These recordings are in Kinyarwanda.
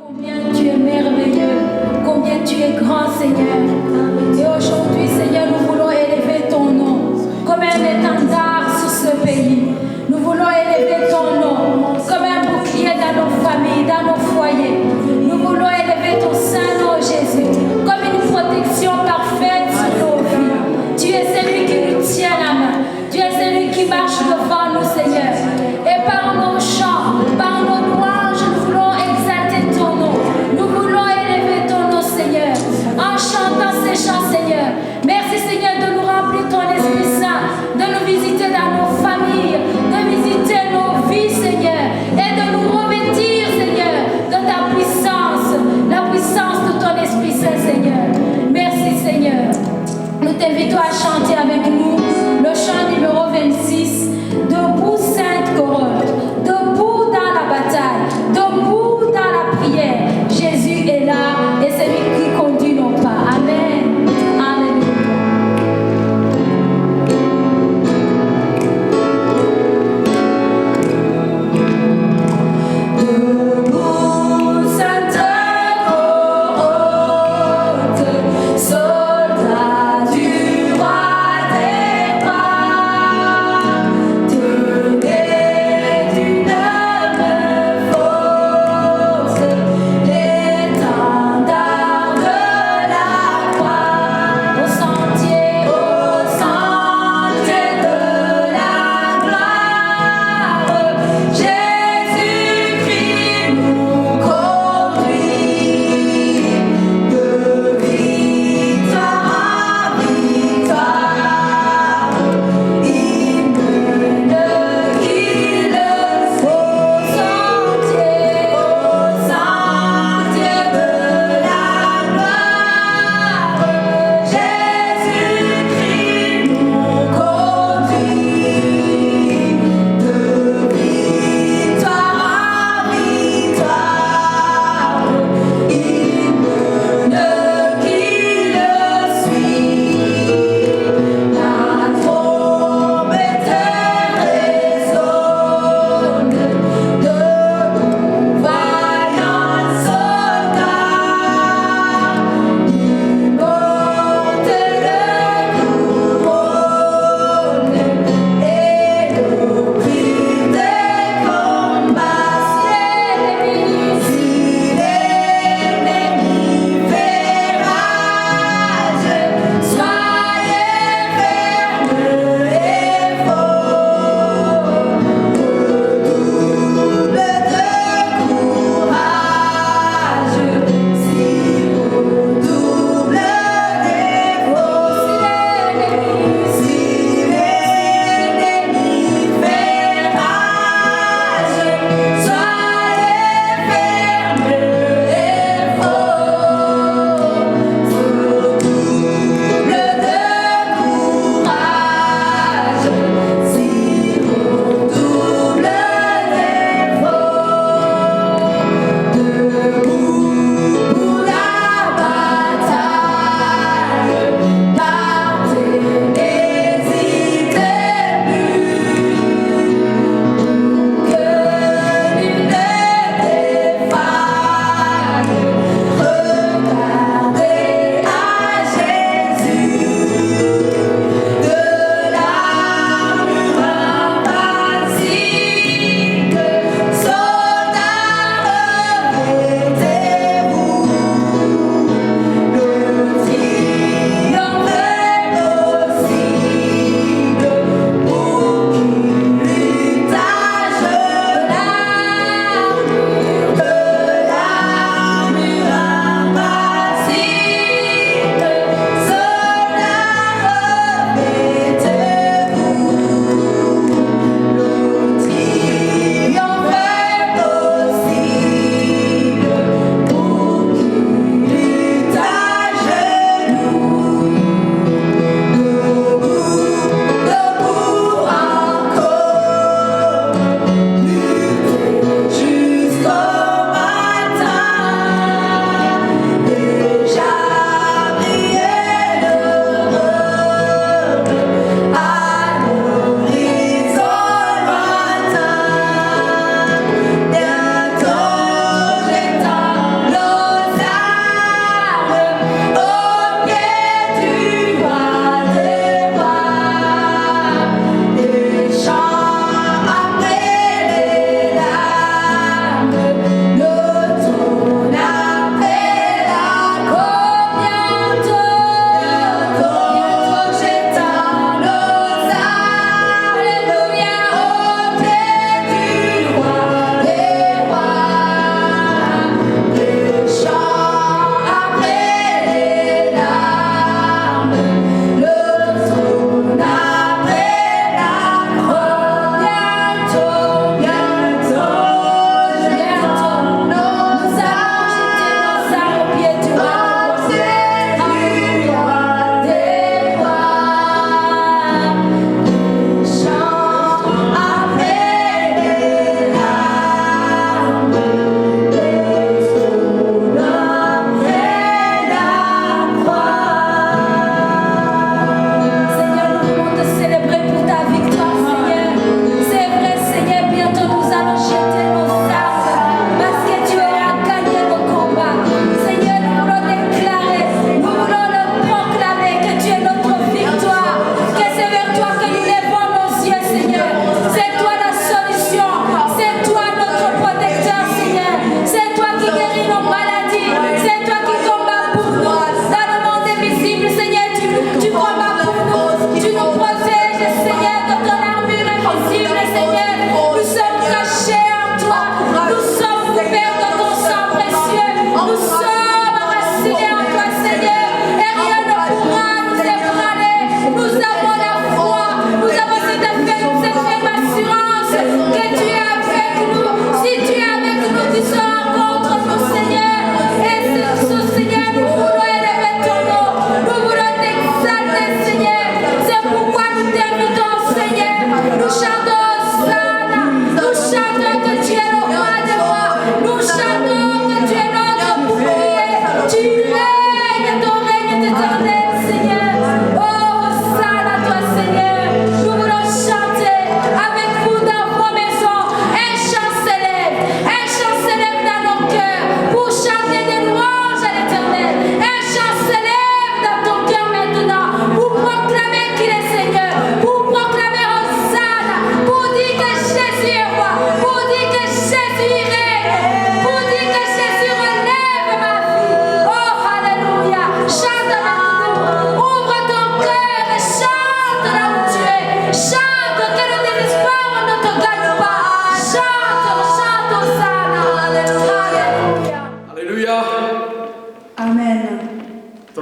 Combien tu es merveilleux, combien tu es grand, Seigneur. Et aujourd'hui, Seigneur, nous voulons élever ton nom comme un étendard sur ce pays. Nous voulons élever ton nom comme un bouclier dans nos familles, dans nos foyers. Nous voulons élever ton saint nom, Jésus, comme une protection parfaite sur nos vies. Tu es celui qui nous tient la main. Tu es celui qui marche devant nous, Seigneur. Et par nos chants, par nos louanges, nous voulons exalter ton nom. Nous voulons élever ton nom, Seigneur, en chantant ces chants, Seigneur. Merci, Seigneur, de nous remplir ton Esprit Saint, de nous visiter dans nos familles, de visiter nos vies, Seigneur, et de nous revêtir, Seigneur, de ta puissance, la puissance de ton Esprit Saint, Seigneur. Merci, Seigneur. Nous t'invitons à chanter avec nous le chant numéro 26, Debout, Sainte Couronne, debout dans la bataille, debout dans la prière. Jésus est là et c'est lui qui conduit nos pas. Amen. Alléluia.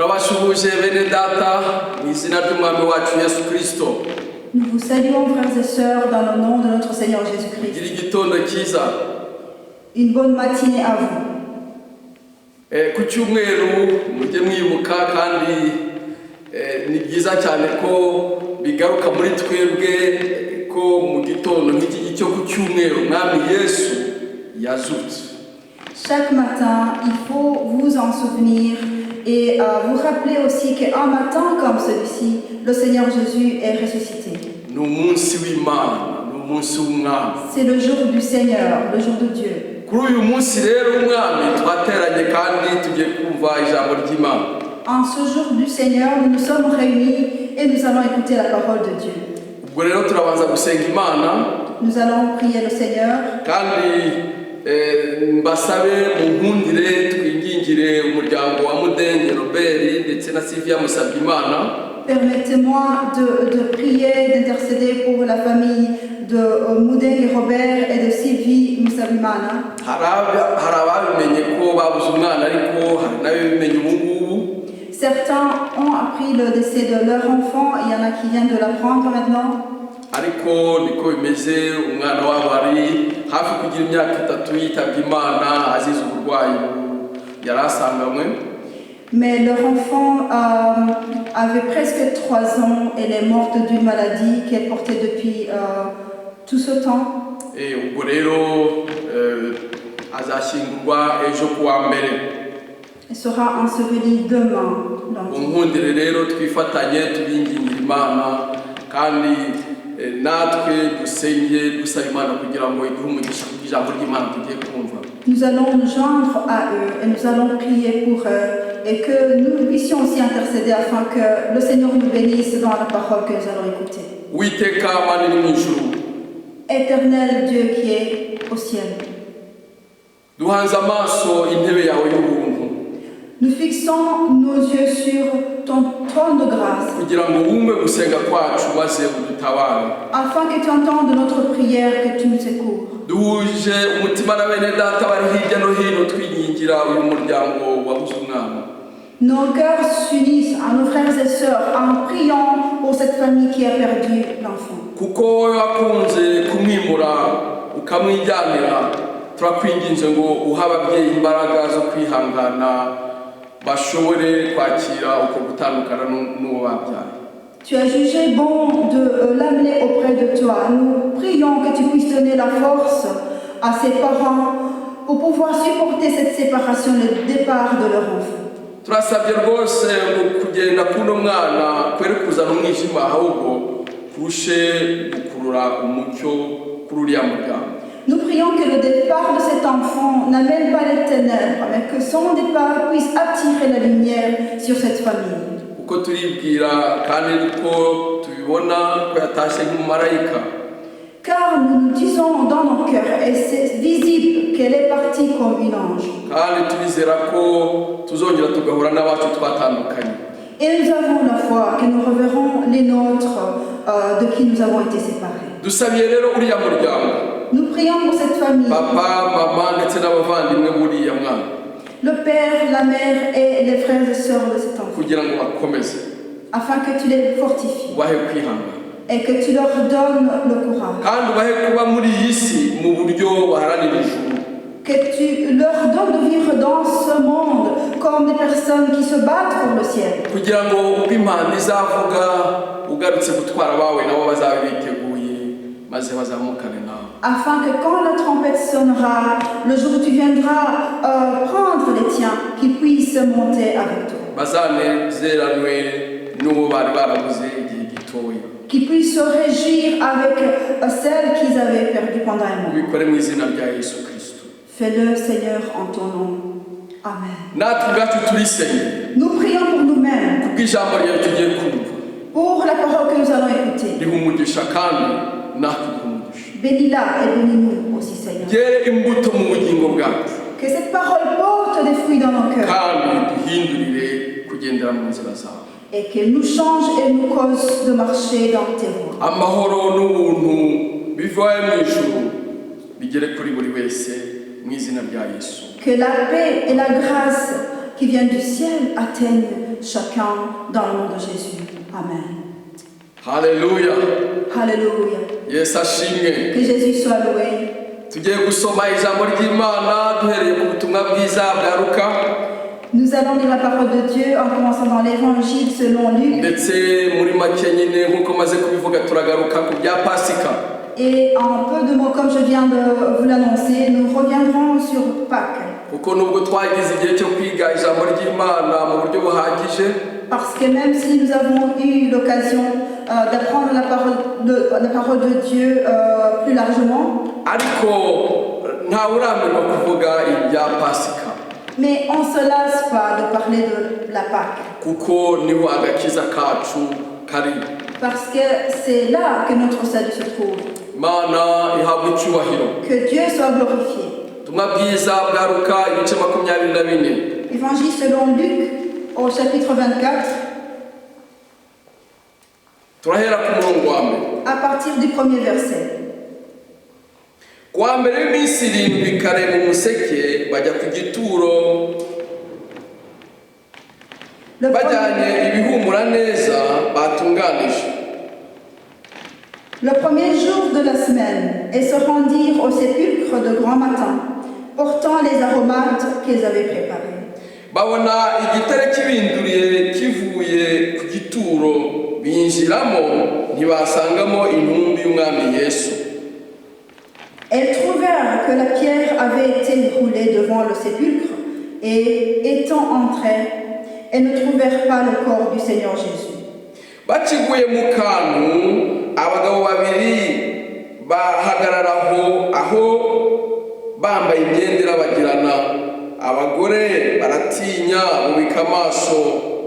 turabashuhuje bene data mu izina ry'umwami wacu Yesu Kristo. Nous vous saluons, frères et sœurs, dans le nom de notre Seigneur Jésus-Christ. Gira igitondo cyiza. Une bonne matinée à vous. Ku cyumweru mujye mwibuka kandi ni byiza cyane ko bigaruka muri twebwe ko mu gitondo nk'iki cyo ku cyumweru mwami Yesu yazutse. Chaque matin, il faut vous en souvenir et vous rappeler aussi qu'un matin comme celui-ci, le Seigneur Jésus est ressuscité. C'est le jour du Seigneur, le jour de Dieu. En ce jour du Seigneur, nous nous sommes réunis et nous allons écouter la parole de Dieu. Nous allons prier le Seigneur. Mbasabe munkundire twingingire umuryango wa Mudenge Robert ndetse na Sylvia Musabyimana. Permettez-moi de prier, d'intercéder pour la famille de Mudenge Robert et de Sylvie Musabyimana. Harababimenye ko babuze umwana ariko hari nabimenye ubu. Certains ont appris le décès de leur enfant, il y en a qui viennent de l'apprendre maintenant. Ariko niko bimeze umwana wabo ari hafi kugira imyaka 3 yitabye Imana azize uburwayi yarasanganywe. Mais leur enfant avait presque 3 ans. Elle est morte d'une maladie qu'elle portait depuis tout ce temps. Ubwo rero azashingurwa ejo kuwa mbere. Elle sera ensevelie demain. Nkundire rero twifatanye tubingingira Imana kandi natwe dusenge dusaba Imana kugira ngo iduhe umugisha ku ijambo ry'Imana tugiye kumva. Nous allons nous joindre à eux et nous allons prier pour eux et que nous puissions aussi intercéder afin que le Seigneur nous bénisse dans la parole que nous allons écouter. Uwiteka Mana iri mu ijuru, Éternel Dieu qui est au ciel, duhanze amaso intebe yawe y'ubuntu. Nous fixons nos yeux sur ton trône de grâce afin que tu entendes notre prière, que tu nous secours. Nos cœurs s'unissent à nos frères et sœurs en priant pour cette famille qui a perdu l'enfant. Turakwinginze ngo uha ababyeyi imbaraga zo kwihangana bashobore kwakira uko gutandukana n'uwo babyaye. Tu as jugé bon de l'amener auprès de toi. Nous prions que tu puisses donner la force à ses parents pour pouvoir supporter cette séparation, le départ de leur enfant. Turasabye rwose ngo kugenda kuno mwana kwere kuzana umwijima ahubwo kurushe gukurura umucyo kuri uriya muryango. Nous prions que le départ de cet enfant n'amène pas les ténèbres, mais que son départ puisse attirer la lumière sur cette famille. Car nous nous disons dans nos cœurs, et c'est visible qu'elle est partie comme une ange. Et nous avons la foi que nous reverrons les nôtres de qui nous avons été séparés. Nous prions pour cette famille. Le père, la mère et les frères et sœurs de cet enfant. Afin que tu les fortifies. Et que tu leur donnes le courage. Que tu leur donnes de vivre dans ce monde comme des personnes qui se battent pour le ciel. Afin que quand la trompette sonnera, le jour où tu viendras prendre les tiens, qu'ils puissent monter avec toi. Qu'ils puissent se réjouir avec celles qu'ils avaient perdues pendant un moment. Fais-le, Seigneur, en ton nom. Amen. Nous prions pour nous-mêmes. Pour la parole que nous allons écouter. Bénis-la et bénis-nous aussi, Seigneur. Que cette parole porte des fruits dans nos cœurs. Et qu'elle nous change et nous cause de marcher dans tes voies. Que la paix et la grâce qui viennent du ciel atteignent chacun dans le nom de Jésus. Amen. Alléluia. Alléluia. Yes, ashimwe. Que Jésus soit loué. Tugiye gusoma ijambo ry'Imana duhereye ku butumwa bwiza bwa Luka. Nous allons lire la parole de Dieu en commençant dans l'évangile selon Luc. Ndetse muri make nyine nkuko maze kubivuga turagaruka ku bya Pasika. Et en peu de mots, comme je viens de vous l'annoncer, nous reviendrons sur Pâques. Kuko nubwo twagize igihe cyo kwiga ijambo ry'Imana mu buryo buhagije. Parce que même si nous avons eu l'occasion d'apprendre la parole de Dieu plus largement, mais on ne se lasse pas de parler de la Pâque. Parce que c'est là que notre salut se trouve. Que Dieu soit glorifié. Évangile selon Luc, au chapitre 24, à partir du premier verset. Le premier jour de la semaine, ils se rendirent au sépulcre de grand matin, portant les aromates qu'ils avaient préparés. Babona igitare kibinduriye kivuye ku gituro binjiramo ntibasangamo intumbi y'umwami Yesu. Elles trouvèrent que la pierre avait été roulée devant le sépulcre et étant entrées, elles ne trouvèrent pas le corps du Seigneur Jésus. Bakiguye mu kantu abagabo babiri bahagararaho aho bambaye imyenda irabagirana. Abagore baratinya ubika amaso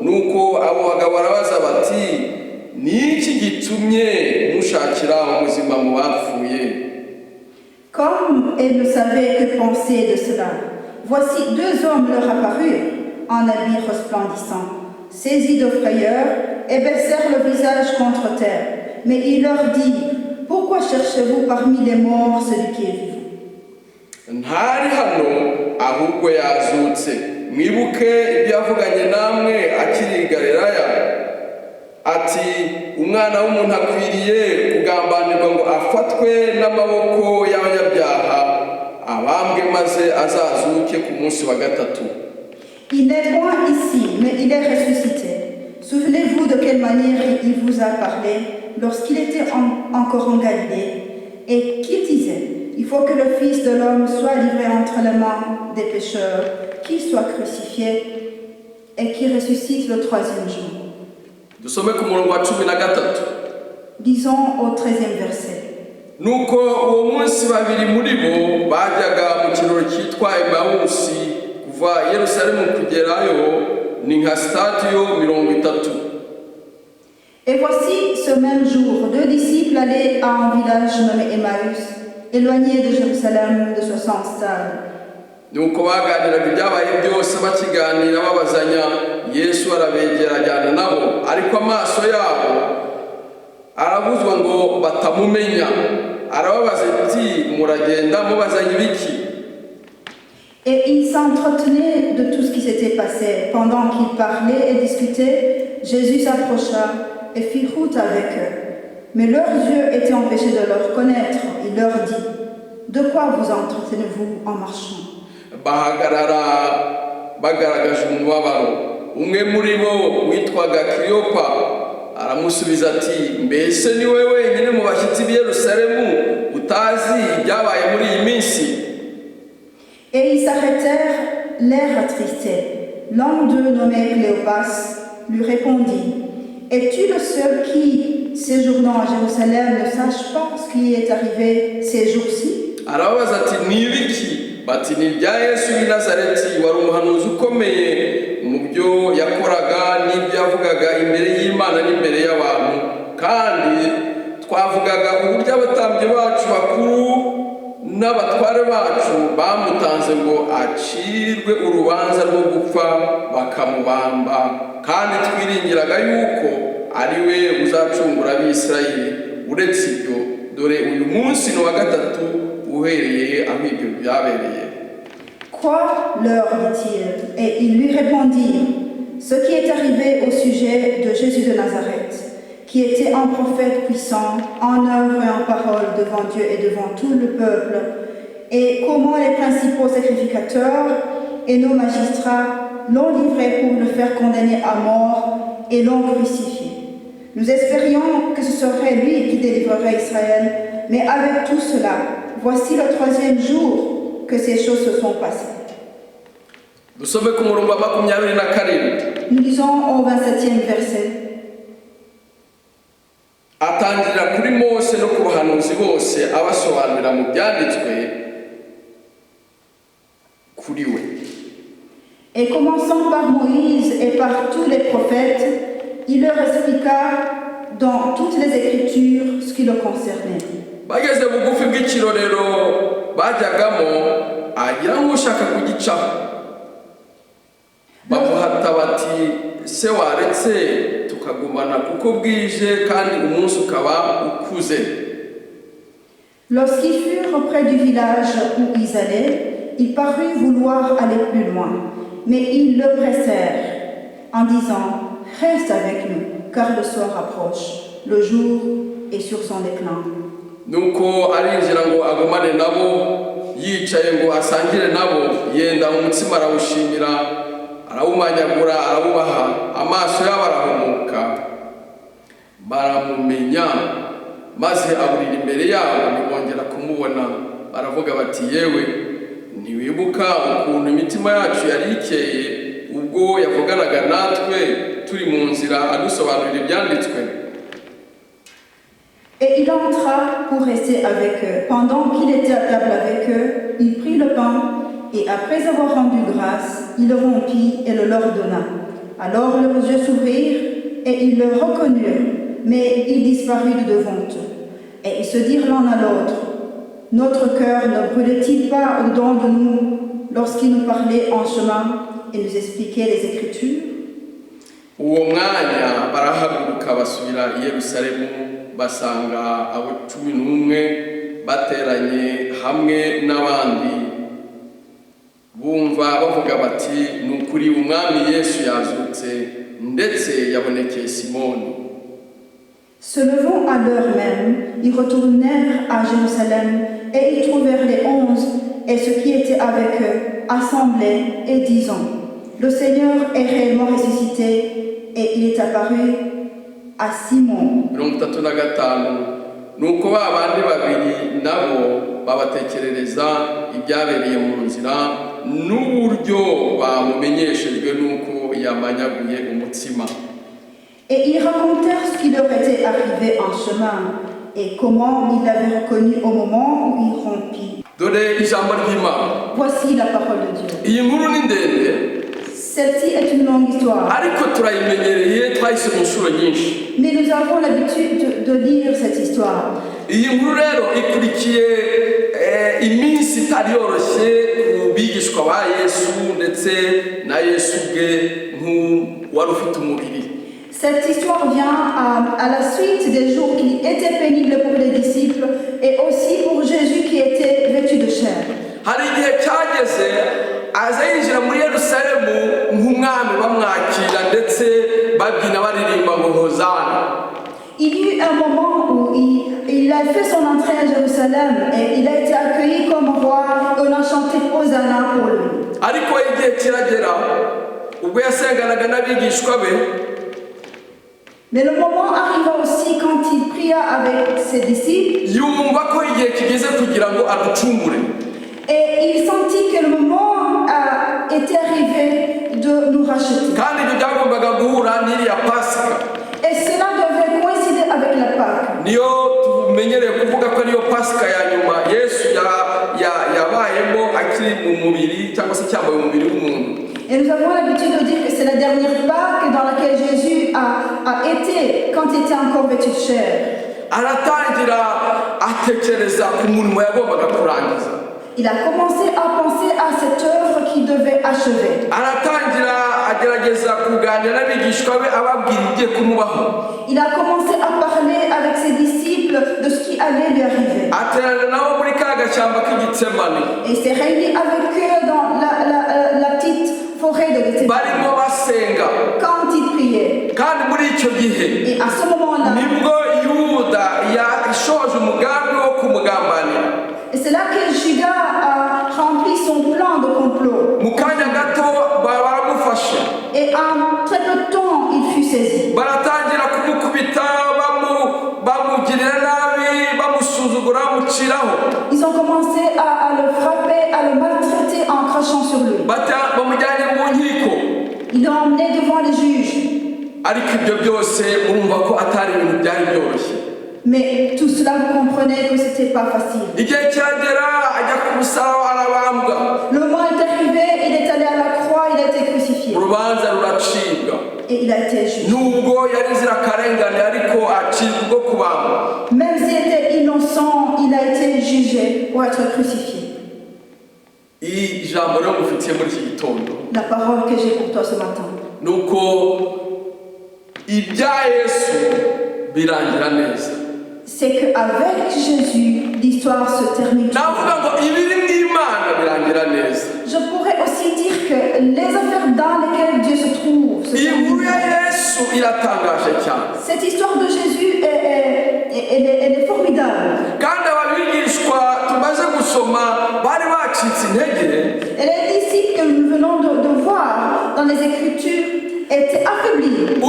nuko abo bagabo barabaza bati niki gitumye mushakira ubuzima mu bapfuye. Comme elles ne savaient que penser de cela, voici deux hommes leur apparurent en habits resplendissants, saisis de frayeur, et baissèrent le visage contre terre. Mais il leur dit: pourquoi cherchez-vous parmi les morts celui qui est vivant? Ntari hano ahubwo yazutse. Mwibuke ibyo yavuganye namwe akiri i Galilaya ati umwana w'umuntu akwiriye kugambanirwa ngo afatwe n'amaboko y'abanyabyaha abambwe maze azazuke ku munsi wa gatatu. Il n'est point ici, mais il est ressuscité. Souvenez-vous de quelle manière il vous a parlé lorsqu'il était encore en Galilée et qu'il disait: il faut que le Fils de l'homme soit livré entre les mains des pécheurs, qu'il soit crucifié et qu'il ressuscite le troisième jour. Disons au 13e verset. Nuko uwo munsi babiri muri bo bajyaga mu kirori cyitwa Emawusi kuva Yerusalemu kugerayo ni nka stadiyo 30. Et voici ce même jour, deux disciples allaient à un village nommé Emmaüs, éloigné de Jérusalem de 60 stades. Nuko baganiraga ibyabaye byose bakiganira babazanya Yesu arabegera ajyana nabo ariko amaso yabo arabuzwa ngo batamumenya. Arababaza ati muragenda mubazanya ibiki? Et il s'entretenait de tout ce qui s'était passé. Pendant qu'il parlait et discutait, Jésus s'approcha et fit route avec eux. Mais leurs yeux étaient empêchés de le reconnaître. Il leur dit: de quoi vous entretenez-vous en marchant? Bagaragaje umubabaro. Umwe muri bo witwaga Kiyopa aramusubiza ati mbese ni wewe wenyine mu bashyitsi b'i Yerusalemu utazi ibyabaye muri iyi minsi? Et ils s'arrêtèrent, l'air attristé. L'un d'eux, nommé Cléopas, lui répondit: es-tu le seul qui, séjournant à Jérusalem, ne sache pas ce qui est arrivé ces jours-ci? Arababaza ati ni ibiki? Bati ni ibya Yesu w'i Nazareti, wari umuhanuzi ukomeye mu byo yakoraga n'ibyo yavugaga imbere y'Imana n'imbere y'abantu, kandi twavugaga uburyo abatambyi bacu bakuru n'abatware bacu bamutanze ngo acirwe urubanza rwo gupfa bakamubamba, kandi twiringiraga yuko ari we uzacungura ab'Isirayeli. Uretse ibyo, dore uyu munsi ni wa gatatu uhereye aho ibyo byabereye. Quoi, leur dit-il? Et ils lui répondirent: ce qui est arrivé au sujet de Jésus de Nazareth, qui était un prophète puissant, en œuvre et en parole devant Dieu et devant tout le peuple, et comment les principaux sacrificateurs et nos magistrats l'ont livré pour le faire condamner à mort et l'ont crucifié. Nous espérions que ce serait lui qui délivrerait Israël, mais avec tout cela, voici le 3e jour que ces choses se sont passées. Nous lisons au 27e verset. Atangirira kuri Mose no ku bahanuzi bose abasobanurira mu byanditswe kuri we. Et commençant par Moïse et par tous les prophètes, il leur expliqua dans toutes les Écritures ce qui le concernait. Bageze bugufi bw'ikirorero bajyagamo agira ngo ushaka kugicaho. Bamuhata bati se waretse tukagumana kuko bwije kandi umunsi ukaba ukuze. Lorsqu'ils furent près du village où ils allaient, il parut vouloir aller plus loin, mais ils le pressèrent en disant « Reste avec nous, car le soir approche, le jour est sur son déclin. » Nuko arinjira ngo agumane nabo, yicaye ngo asangire nabo, yenda umutsima arawushimira, arawumanyagura, arawubaha, amaso yabo arahumuka, baramumenya, maze aburira imbere yabo, ntibongera kumubona, baravuga bati yewe ntiwibuka ukuntu imitima yacu yari ikeye ubwo yavuganaga natwe turi mu nzira adusobanurira ibyanditswe. Et il entra pour rester avec eux. Pendant qu'il était à table avec eux, il prit le pain et après avoir rendu grâce, il le rompit et le leur donna. Alors leurs yeux s'ouvrirent et ils le reconnurent, mais il disparut de devant eux. Et ils se dirent l'un à l'autre, « Notre cœur ne brûlait-il pas au-dedans de nous lorsqu'il nous parlait en chemin et nous expliquait les Écritures ?» Uwo mwanya barahaguruka basubira i Yerusalemu basanga abo 11 bateranye hamwe n'abandi bumva bavuga bati nukuri umwami Yesu yazutse ndetse yabonekeye Simoni. Se levant à l'heure même, ils retournèrent à Jérusalem et ils trouvèrent les 11 et ceux qui étaient avec eux assemblés et disant « Le Seigneur est réellement ressuscité et il est apparu à Simon. » Nuko babandi babiri nabo babatekerereza ibyabereye mu nzira n'uburyo bamumenyeshejwe nuko yamanyaguye umutsima. Et ils racontèrent ce qui leur était arrivé en chemin et comment ils l'avaient reconnu au moment où il rompit. Voici la parole de Dieu. Celle-ci est une longue histoire. Mais nous avons l'habitude de lire cette histoire. Iminsi itari yoroshye ku bigishwa ba Yesu ndetse na Yesu bwe wari ufite umubiri. Cette histoire vient à la suite des jours qui étaient pénibles pour les disciples et aussi pour Jésus qui était vêtu de chair. Hari igihe cyageze aza yinjira muri Yerusalemu nk'umwami bamwakira ndetse babyina baririmba ngo Hozana. Il y eut un moment où il a fait son entrée à Jérusalem et il a été accueilli comme roi et on a chanté Hosanna pour lui. Ariko igihe kiragera ubwo yasenganaga n'abigishwa be. Mais le moment arriva aussi quand il pria avec ses disciples. Yumva ko igihe kigeze kugira ngo aducungure. Et il sentit que le moment était arrivé de nous racheter. Kandi byagombaga guhura n'iriya Pasika. Et cela devait coïncider avec la Pâque. Niyo tumenyereye kuvuga ko niyo Pasika ya nyuma Yesu yabayemo akiri mu mubiri cyangwa se cyambaye umubiri w'umuntu. Et nous avons l'habitude de dire que c'est la dernière Pâque dans laquelle Jésus a été quand il était encore vêtu de chair. Aratangira atekereza ku murimo yagombaga kurangiza. Il a commencé à penser à cette œuvre qu'il devait achever. Il a commencé à parler avec ses disciples de ce qui allait lui arriver. Et il s'est réuni avec eux dans la petite forêt de l'Éthiopie. Quand ils priaient. Et à ce moment-là, et c'est là que Judas a rempli son plan de complot. Et en très peu de temps, il fut saisi. Ils ont commencé à le frapper, à le maltraiter en crachant sur lui. Ils l'ont emmené devant les juges. Mais tout cela, vous comprenez que ce n'était pas facile. Le moment est arrivé, il est allé à la croix, il a été crucifié. Et il a été jugé. Même s'il était innocent, il a été jugé pour être crucifié. La parole que j'ai pour toi ce matin. C'est qu'avec Jésus, l'histoire se termine. Je pourrais aussi dire que les affaires dans lesquelles Dieu se trouve se terminent. Cette histoire de Jésus, elle est formidable. Et les disciples que nous venons de voir dans les Écritures étaient affaiblis.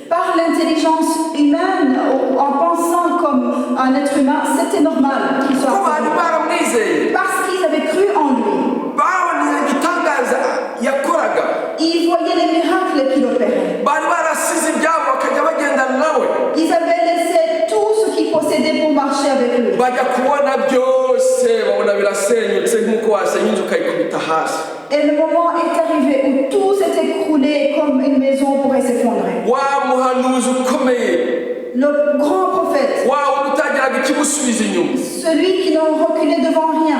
Par l'intelligence humaine, en pensant comme un être humain, c'était normal qu'ils soient affaiblis. Parce qu'ils avaient cru en lui. Ils voyaient les miracles qu'il opérait. Ils avaient laissé tout ce qu'ils possédaient pour marcher avec lui. Et le moment est arrivé où tout s'est écroulé comme une maison pourrait s'effondrer. Le grand prophète, celui qui n'a reculé devant rien,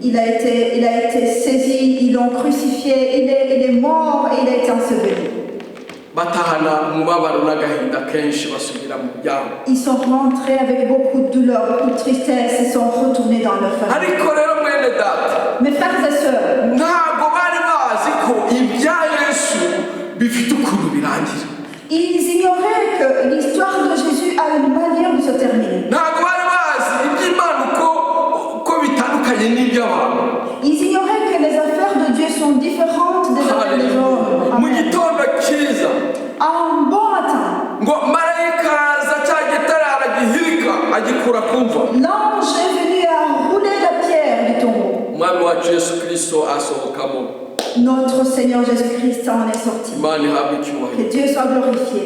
il a été saisi, ils l'ont crucifié, il est mort et il a été enseveli. Ils sont rentrés avec beaucoup de douleur, beaucoup de tristesse et sont retournés dans leur famille. Mes frères et sœurs, ils ignoraient que l'histoire de Jésus a une manière de se terminer. Ils ignoraient que les affaires de Dieu sont différentes des affaires des hommes. Un bon matin, l'ange est venu à rouler la pierre du tombeau. Notre Seigneur Jésus-Christ en est sorti. Que Dieu soit glorifié.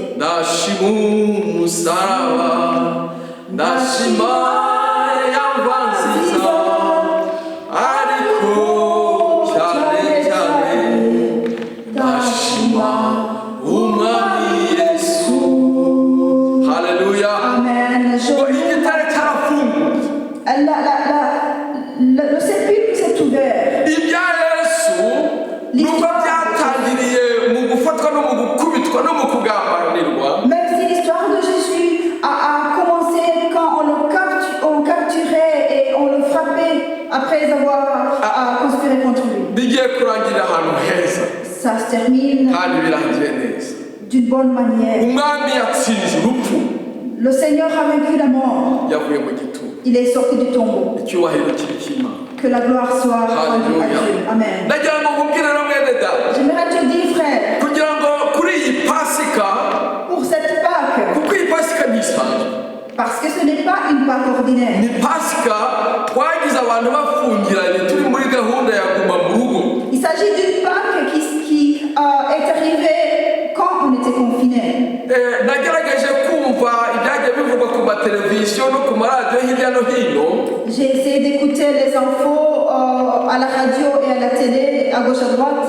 Le sépulcre s'est ouvert. Même si l'histoire de Jésus a commencé quand on le capturait et on le frappait après avoir conspiré contre lui. Ça se termine d'une bonne manière. Le Seigneur a vaincu la mort. Il est sorti du tombeau. Que la gloire soit rendue à Dieu. Amen. J'aimerais te dire, frère, pour cette Pâque, parce que ce n'est pas une Pâque ordinaire. Il s'agit d'une Pâque qui est arrivée quand on était confinés. J'ai essayé d'écouter les infos à la radio et à la télé, à gauche à droite.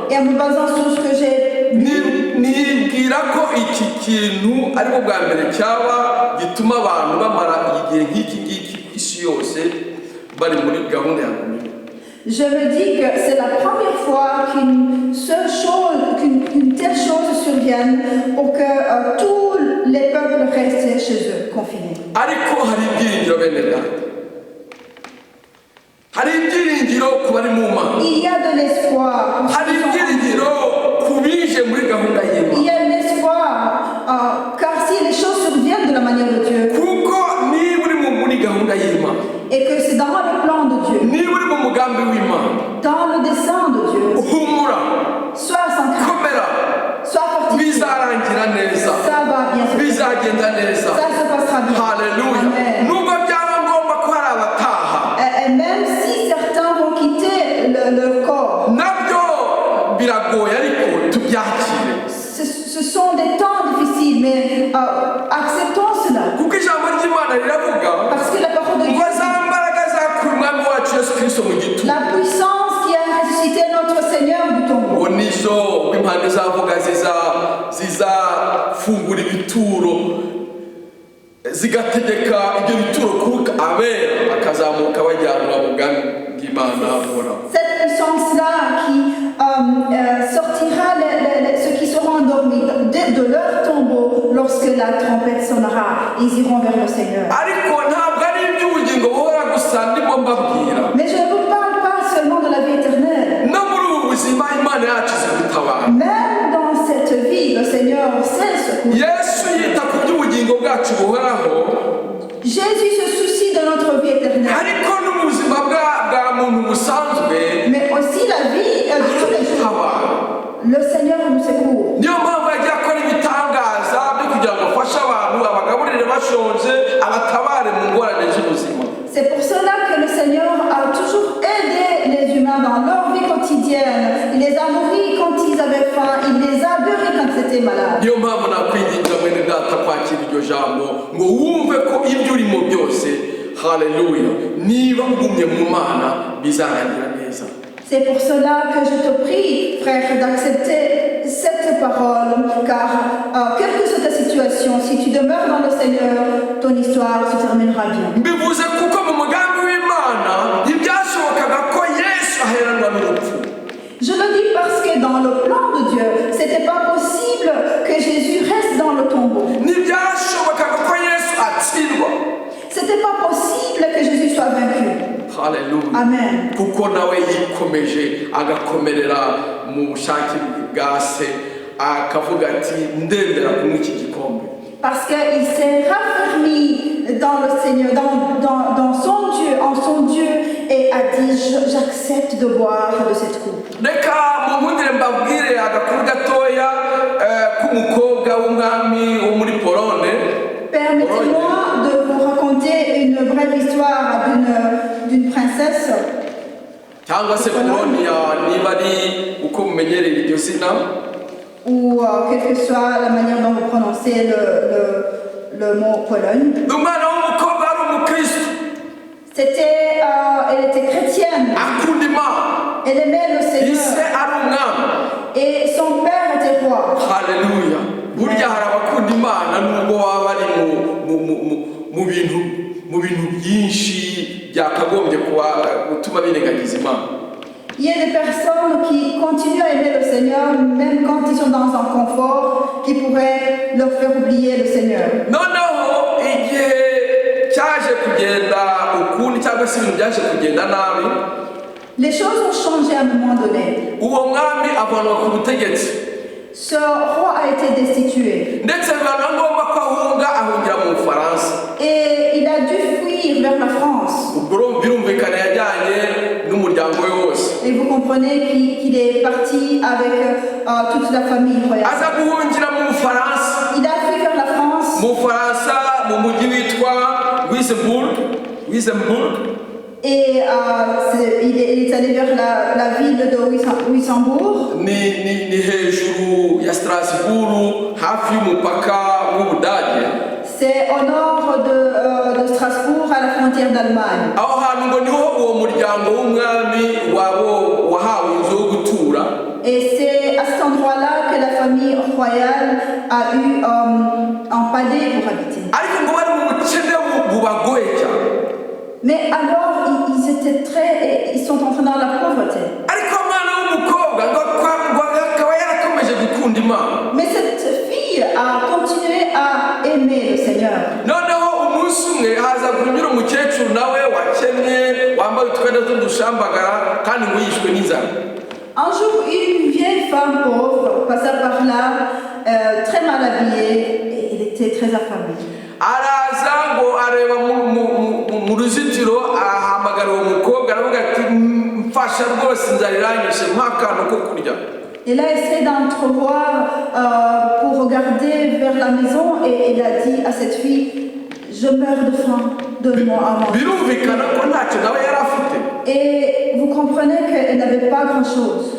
Et en me basant sur ce que j'ai Je me dis que c'est la première fois qu'une telle chose survienne pour que tous les peuples restent chez eux, confinés. Il y a de l'espoir. Il y a de l'espoir, car si les choses surviennent de la manière de Dieu, et que c'est dans le plan de Dieu, dans le dessein de Dieu, sois sans crainte, sois fortifié, ça va bien se passer, ça se passera bien. Alléluia. Et même si certains vont quitter leur corps, ce sont des temps difficiles, mais acceptons cela. Parce que la parole de Dieu, la puissance qui a ressuscité notre Seigneur du tombeau, cette puissance-là qui sortira ceux qui seront endormis de leur tombeau lorsque la trompette sonnera, ils iront vers le Seigneur. Mais je ne vous parle pas seulement de la vie éternelle. Même dans cette vie, le Seigneur sait ce que Jésus se soucie de notre vie éternelle. Mais aussi la vie de tous les jours. Le Seigneur nous secourt. C'est pour cela que le Seigneur a toujours aidé les humains dans leur vie quotidienne. Il les a nourris quand ils avaient faim, il les a guéris quand ils étaient malades. C'est pour cela que je te prie, frère, d'accepter cette parole, car quelle que soit ta situation, si tu demeures dans le Seigneur, ton histoire se terminera bien. Je le dis parce que dans le plan de Dieu, c'était pas possible que Jésus reste dans le tombeau. C'était pas possible que Jésus soit vaincu. Hallelujah. Amen. Kuko nawe yikomeje agakomerera mu bushake bwase akavuga ati ndendera kumwe iki gikombe. Parce qu'il s'est raffermi dans le Seigneur, dans son Dieu, en son Dieu, et a dit j'accepte de boire de cette coupe. Reka mumundire mbabwire agakuru gatoya k'umukobwa w'umwami wo muri Polonde. Permettez-moi de vous raconter une brève histoire d'une princesse. Ou quelle que soit la manière dont vous prononcez le mot Pologne. Elle était chrétienne. Elle aimait le Seigneur. Et son père était roi. Alléluia. Il y a des personnes qui continuent à aimer le Seigneur même quand ils sont dans un confort qui pourrait leur faire oublier le Seigneur. Les choses ont changé à un moment donné. Ce roi a été destitué. Et il a dû fuir vers la France. Et vous comprenez qu'il est parti avec toute la famille royale. Il a fui vers la France. Et il est allé vers la ville de Wissembourg. C'est au nord de Strasbourg, à la frontière d'Allemagne. Et c'est à cet endroit-là que la famille royale a eu un palais pour habiter. Mais alors, ils sont entrés dans la pauvreté. Mais cette fille a continué à aimer le Seigneur. Un jour, une vieille femme pauvre passa par là, très mal habillée, et elle était très affamée. Elle a essayé d'entrevoir pour regarder vers la maison et elle a dit à cette fille, je meurs de faim, donne-moi à manger. Et vous comprenez qu'elle n'avait pas grand-chose.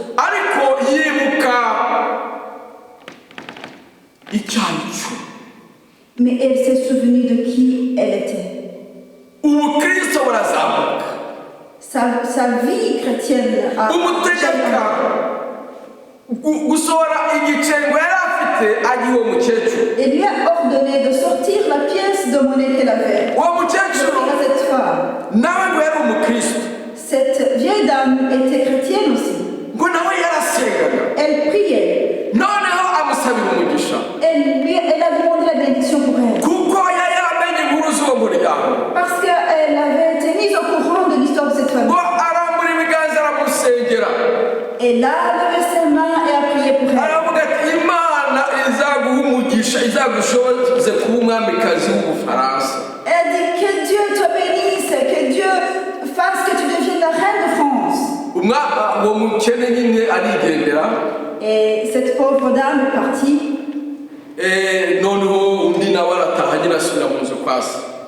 Mais elle s'est souvenue de qui elle était. Sa vie chrétienne a et lui a ordonné de sortir la pièce de monnaie qu'elle avait. À cette femme. Cette vieille dame était chrétienne aussi. Elle priait. Elle a demandé la bénédiction pour elle. Parce qu'elle avait été mise au courant de l'histoire de cette famille. Et là, elle a levé ses mains et a prié pour elle. Elle a dit que Dieu te bénisse, que Dieu fasse que tu deviennes la reine de France. Et cette pauvre dame est partie.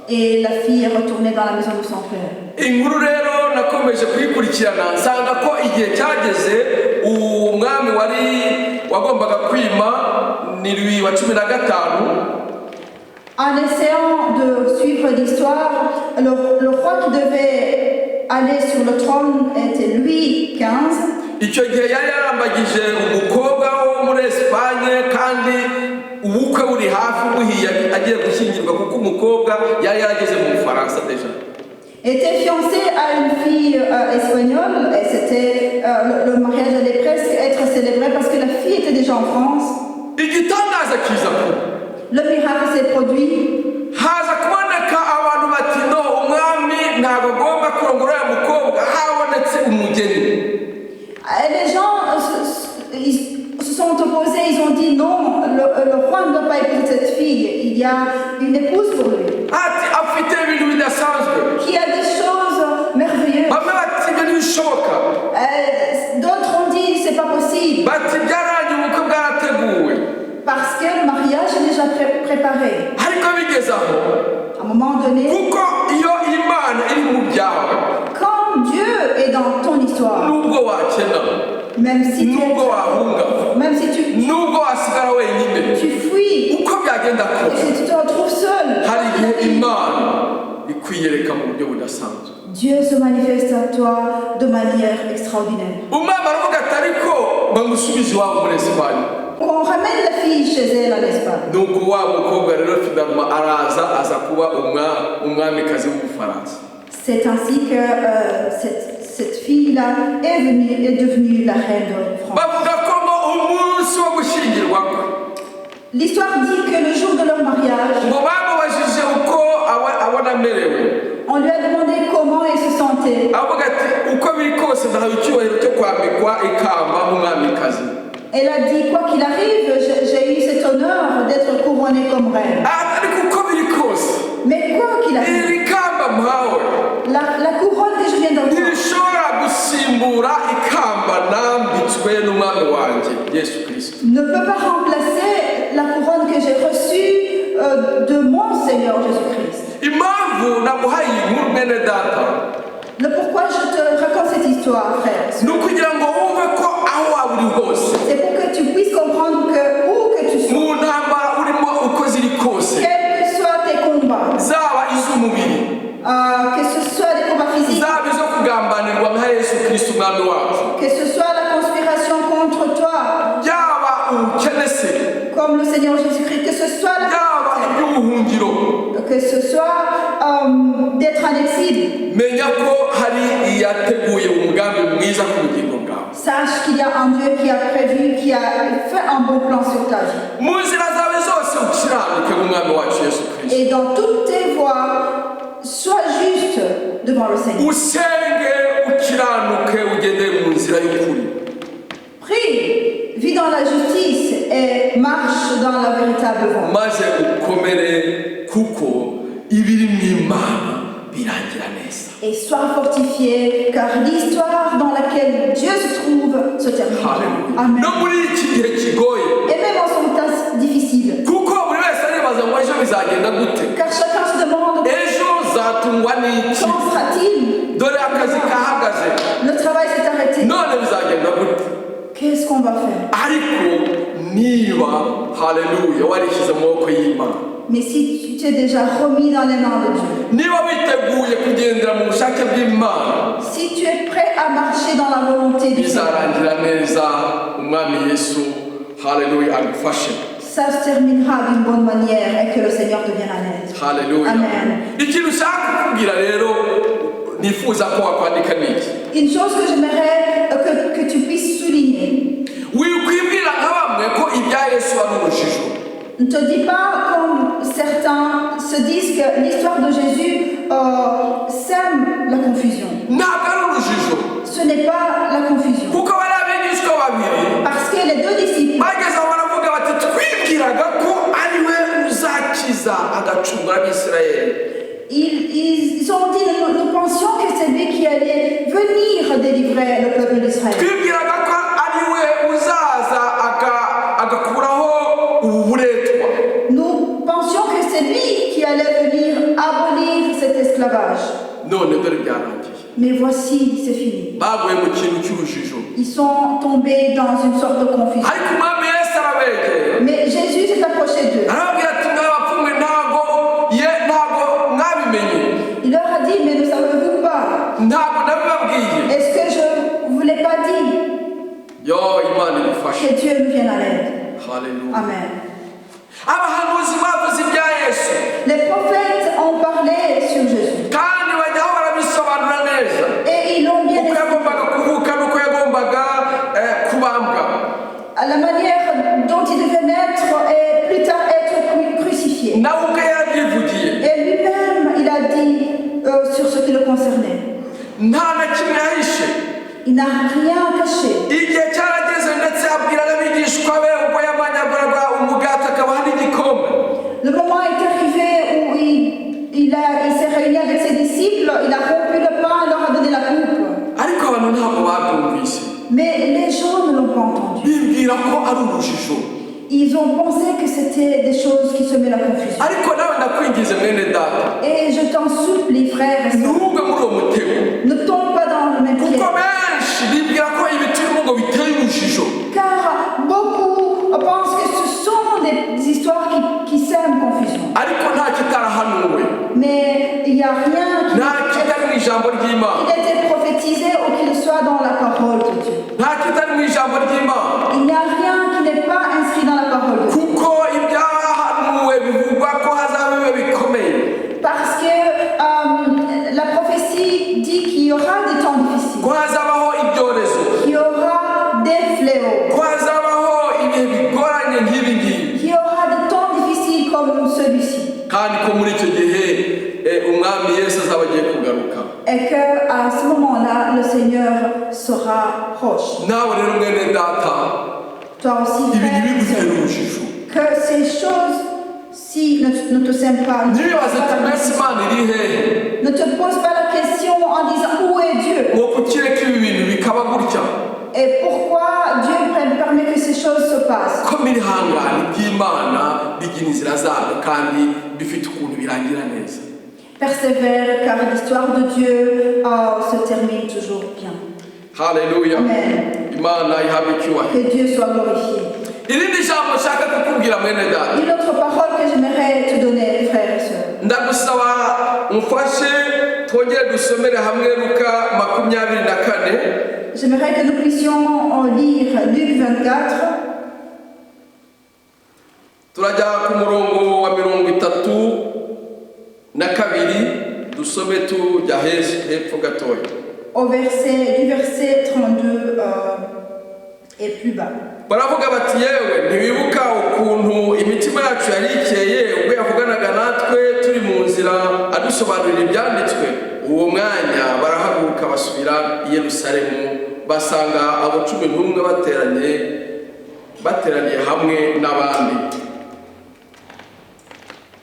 Et la fille est retournée dans la maison de son père. En essayant de suivre l'histoire, le roi qui devait aller sur le trône était Louis XV. Était fiancé à une fille espagnole et c'était le mariage allait presque être célébré parce que la fille était déjà en France. Le miracle s'est produit. Les gens se sont opposés, ils ont dit non, le roi ne doit pas épouser cette fille, il y a une épouse pour lui. Qui a des choses merveilleuses. D'autres ont dit c'est pas possible. Parce que le mariage est déjà préparé. À un moment donné, quand Dieu est dans ton histoire, même si tu fuis, et si tu te retrouves seul, Dieu se manifeste à toi de manière extraordinaire. On ramène la fille chez elle en Espagne. C'est ainsi que cette fille-là est devenue la reine de France. L'histoire dit que le jour de leur mariage, on lui a demandé comment il se sentait. Elle a dit, quoi qu'il arrive, j'ai eu cet honneur d'être couronnée comme reine. Mais quoi qu'il arrive, la couronne que je viens d'avoir ne peut pas remplacer la couronne que j'ai reçue de mon Seigneur Jésus-Christ. Le pourquoi je te raconte cette histoire, frère, c'est pour que tu puisses comprendre que où que tu sois, quels que soient tes combats, que ce soit des combats physiques, que ce soit la conspiration contre toi, comme le Seigneur Jésus-Christ, que ce soit que ce soit d'être en exil. Sache qu'il y a un Dieu qui a prévu, qui a fait un bon plan sur ta vie. Et dans toutes tes voies, sois juste devant le Seigneur. Prie, vis dans la justice et marche dans la véritable voie. Et sois fortifié, car l'histoire dans laquelle Dieu se trouve se termine. Amen. Et même en son temps difficile. Car chacun se demande quand sera-t-il? Le travail s'est arrêté. Qu'est-ce qu'on va faire? Mais si tu t'es déjà remis dans les mains de Dieu, si tu es prêt à marcher dans la volonté de Dieu, ça se terminera d'une bonne manière et que le Seigneur devienne à l'aise. Amen. Une chose que j'aimerais que tu puisses souligner. Ne te dis pas comme certains se disent que l'histoire de Jésus sème la confusion. Ce n'est pas la confusion. Parce que les deux disciples ils ont dit, nous pensions que c'est lui qui allait venir délivrer le peuple d'Israël. Nous pensions que c'est lui qui allait venir abolir cet esclavage. Mais voici, c'est fini. Ils sont tombés dans une sorte de confusion. Mais Jésus s'est approché d'eux. Il leur a dit, mais ne savez-vous pas? Est-ce que je ne vous l'ai pas dit? Que Dieu nous vienne à l'aide. Amen. Les prophètes ont parlé sur Jésus. Et ils l'ont bien expliqué. À la manière dont il devait naître et plus tard être crucifié. Et lui-même, il a dit sur ce qui le concernait. Il n'a rien caché. Le moment est arrivé où il s'est réuni avec ses disciples, il a rompu le pain et leur a donné la coupe. Mais les gens ne l'ont pas entendu. Ils ont pensé que c'était des choses qui semaient la confusion. Et je t'en supplie, frères et sœurs, ne tombe pas dans le même piège. Car beaucoup pensent que ce sont des histoires qui sèment confusion. Mais il n'y a rien qui était prophétisé ou qu'il soit dans la parole de Dieu. Il n'y a rien qui n'est pas inscrit dans la parole de Dieu. Parce que la prophétie dit qu'il y aura des temps difficiles. Qu'il y aura des fléaux. Qu'il y aura des temps difficiles comme celui-ci. Et qu'à ce moment-là, le Seigneur sera proche. Toi aussi, que ces choses-ci ne te sèment pas. Ne te pose pas la question en disant où est Dieu? Et pourquoi Dieu permet que ces choses se passent? Persévère, car l'histoire de Dieu se termine toujours bien. Alléluia. Amen. Que Dieu soit glorifié. Une autre parole que j'aimerais te donner, frères et sœurs. J'aimerais que nous puissions lire Luc 24. Turajya ku murongo wa 32 Au verset, du verset 32 et plus bas. baravuga bati yewe ntibibuka ukuntu imitima yacu yarikeye ubwo yavuganaga natwe turi mu nzira adusobanurira ibyanditswe. Uwo mwanya barahaguruka basubira i Yerusalemu basanga abo 11 bateraniye hamwe n'abandi.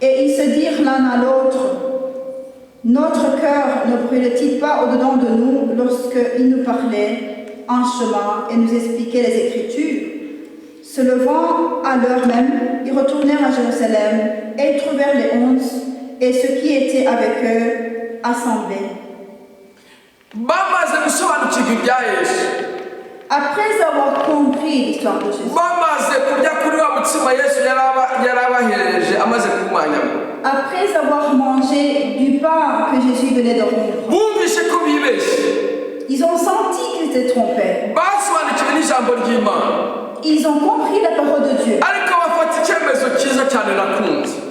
Et ils se dirent l'un à l'autre, notre cœur ne brûle-t-il pas au-dedans de nous lorsqu'il nous parlait en chemin et nous expliquait les Écritures? Se levant à l'heure même, ils retournèrent à Jérusalem et ils trouvèrent les 11 et ceux qui étaient avec eux assemblés. Après avoir compris l'histoire de Jésus, après avoir mangé du pain que Jésus venait de rompre, ils ont senti qu'ils étaient trompés. Ils ont compris la parole de Dieu.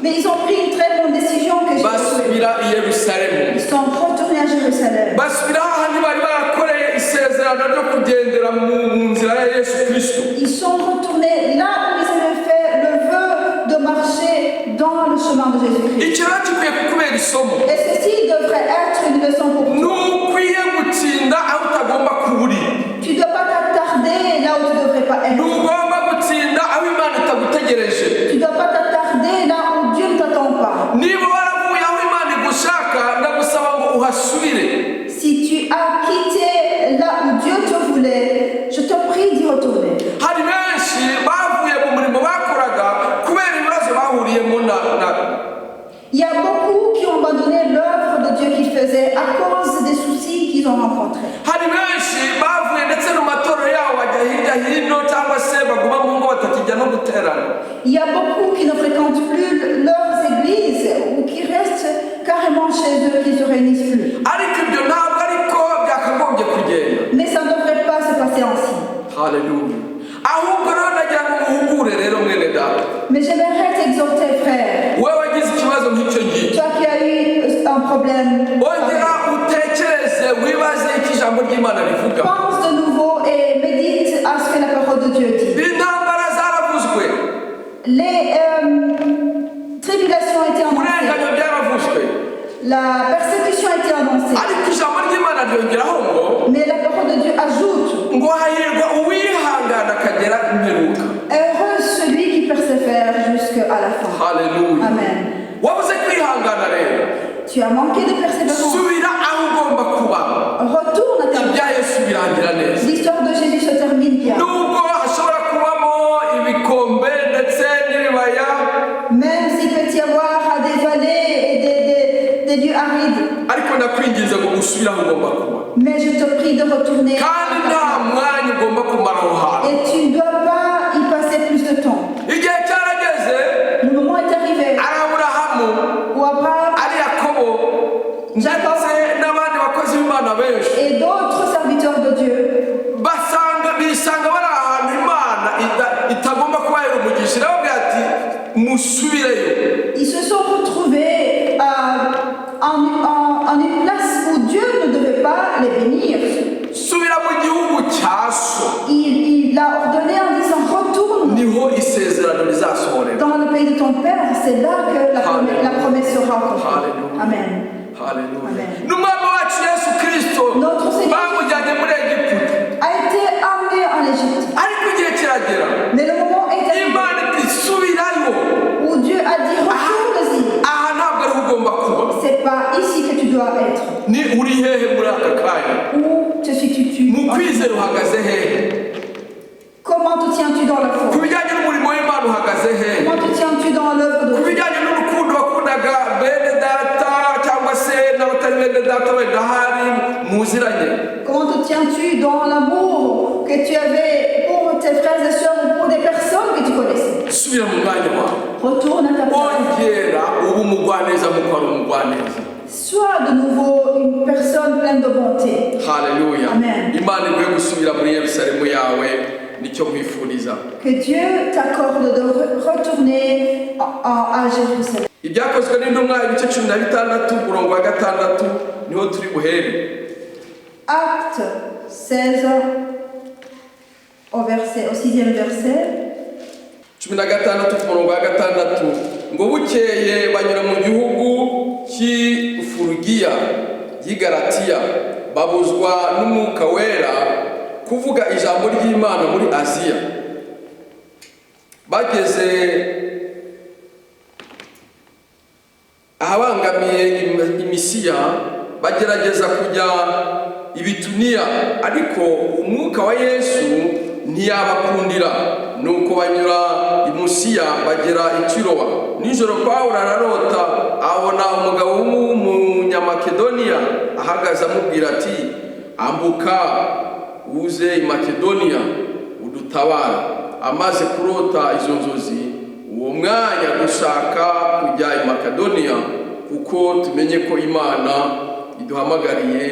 Mais ils ont pris une très bonne décision que Jésus. Ils sont retournés à Jérusalem. Ils sont retournés là où ils avaient fait le vœu de marcher dans le chemin de Jésus-Christ. Et ceci devrait être une leçon pour nous. Tu ne dois pas t'attarder là où tu ne devrais pas être. Tu ne dois pas t'attarder là où Dieu ne t'attend pas. Si tu as quitté là où Dieu te voulait, je te prie d'y retourner. Il y a beaucoup qui ont abandonné l'œuvre de Dieu qu'ils faisaient à cause des soucis qu'ils ont rencontrés. Il y a beaucoup qui ne fréquentent plus leurs églises ou qui restent carrément chez eux, qui ne se réunissent plus. Mais ça ne devrait pas se passer ainsi. Alléluia. Mais j'aimerais t'exhorter, frère. Toi qui as eu un problème, pense de nouveau et médite à ce que la parole de Dieu dit. Les tribulations étaient annoncées. La persécution a été annoncée. Mais la parole de Dieu ajoute: heureux celui qui persévère jusqu'à la fin. Alléluia. Amen. Tu as manqué de persévérance. Retourne à ta vie. L'histoire de Jésus se termine bien. Même s'il peut y avoir des vallées et des lieux arides. Mais je te prie de retourner. Et tu ne dois pas y passer plus de temps. Le moment est arrivé où Abraham, Jacob et d'autres serviteurs de Dieu ils se sont retrouvés en une place où Dieu ne devait pas les bénir. Il a ordonné en disant: retourne dans le pays de ton père. C'est là que la promesse sera accomplie. Amen. Alléluia. Notre Seigneur a été amené en Égypte. Mais le moment est arrivé où Dieu a dit: retourne-y. C'est pas ici que tu dois être. Où te situes-tu? Comment te tiens-tu dans la foi? Comment te tiens-tu dans l'œuvre de Dieu? Comment te tiens-tu dans l'amour que tu avais pour tes frères et sœurs ou pour des personnes que tu connaissais? Retourne à ta place. Sois de nouveau une personne pleine de bonté. Alléluia. Amen. Que Dieu t'accorde de retourner à Jérusalem. ibyakozwe n'intumwa ibice 16 umurongo wa 6 niho turi buhere. Acte 16 au 6e verset. 16 umurongo wa 6 ngo bukeye banyura mu gihugu cy'Ifurugiya y'Igalatiya babuzwa n'umwuka wera kuvuga ijambo ry'Imana muri Aziya. Bageze ahabangamiye imisiya bagerageza kujya i Bituniya, ariko umwuka wa Yesu ntiyabakundira, nuko banyura i Musiya bagera i Tirowa. Nijoro Pawulo ararota abona umugabo w'umunyamakedoniya ahagaze amubwira ati, ambuka uze i Makedoniya udutabara. Amaze kurota izo nzozi, uwo mwanya dushaka kujya i Makedoniya, kuko tumenye ko Imana iduhamagariye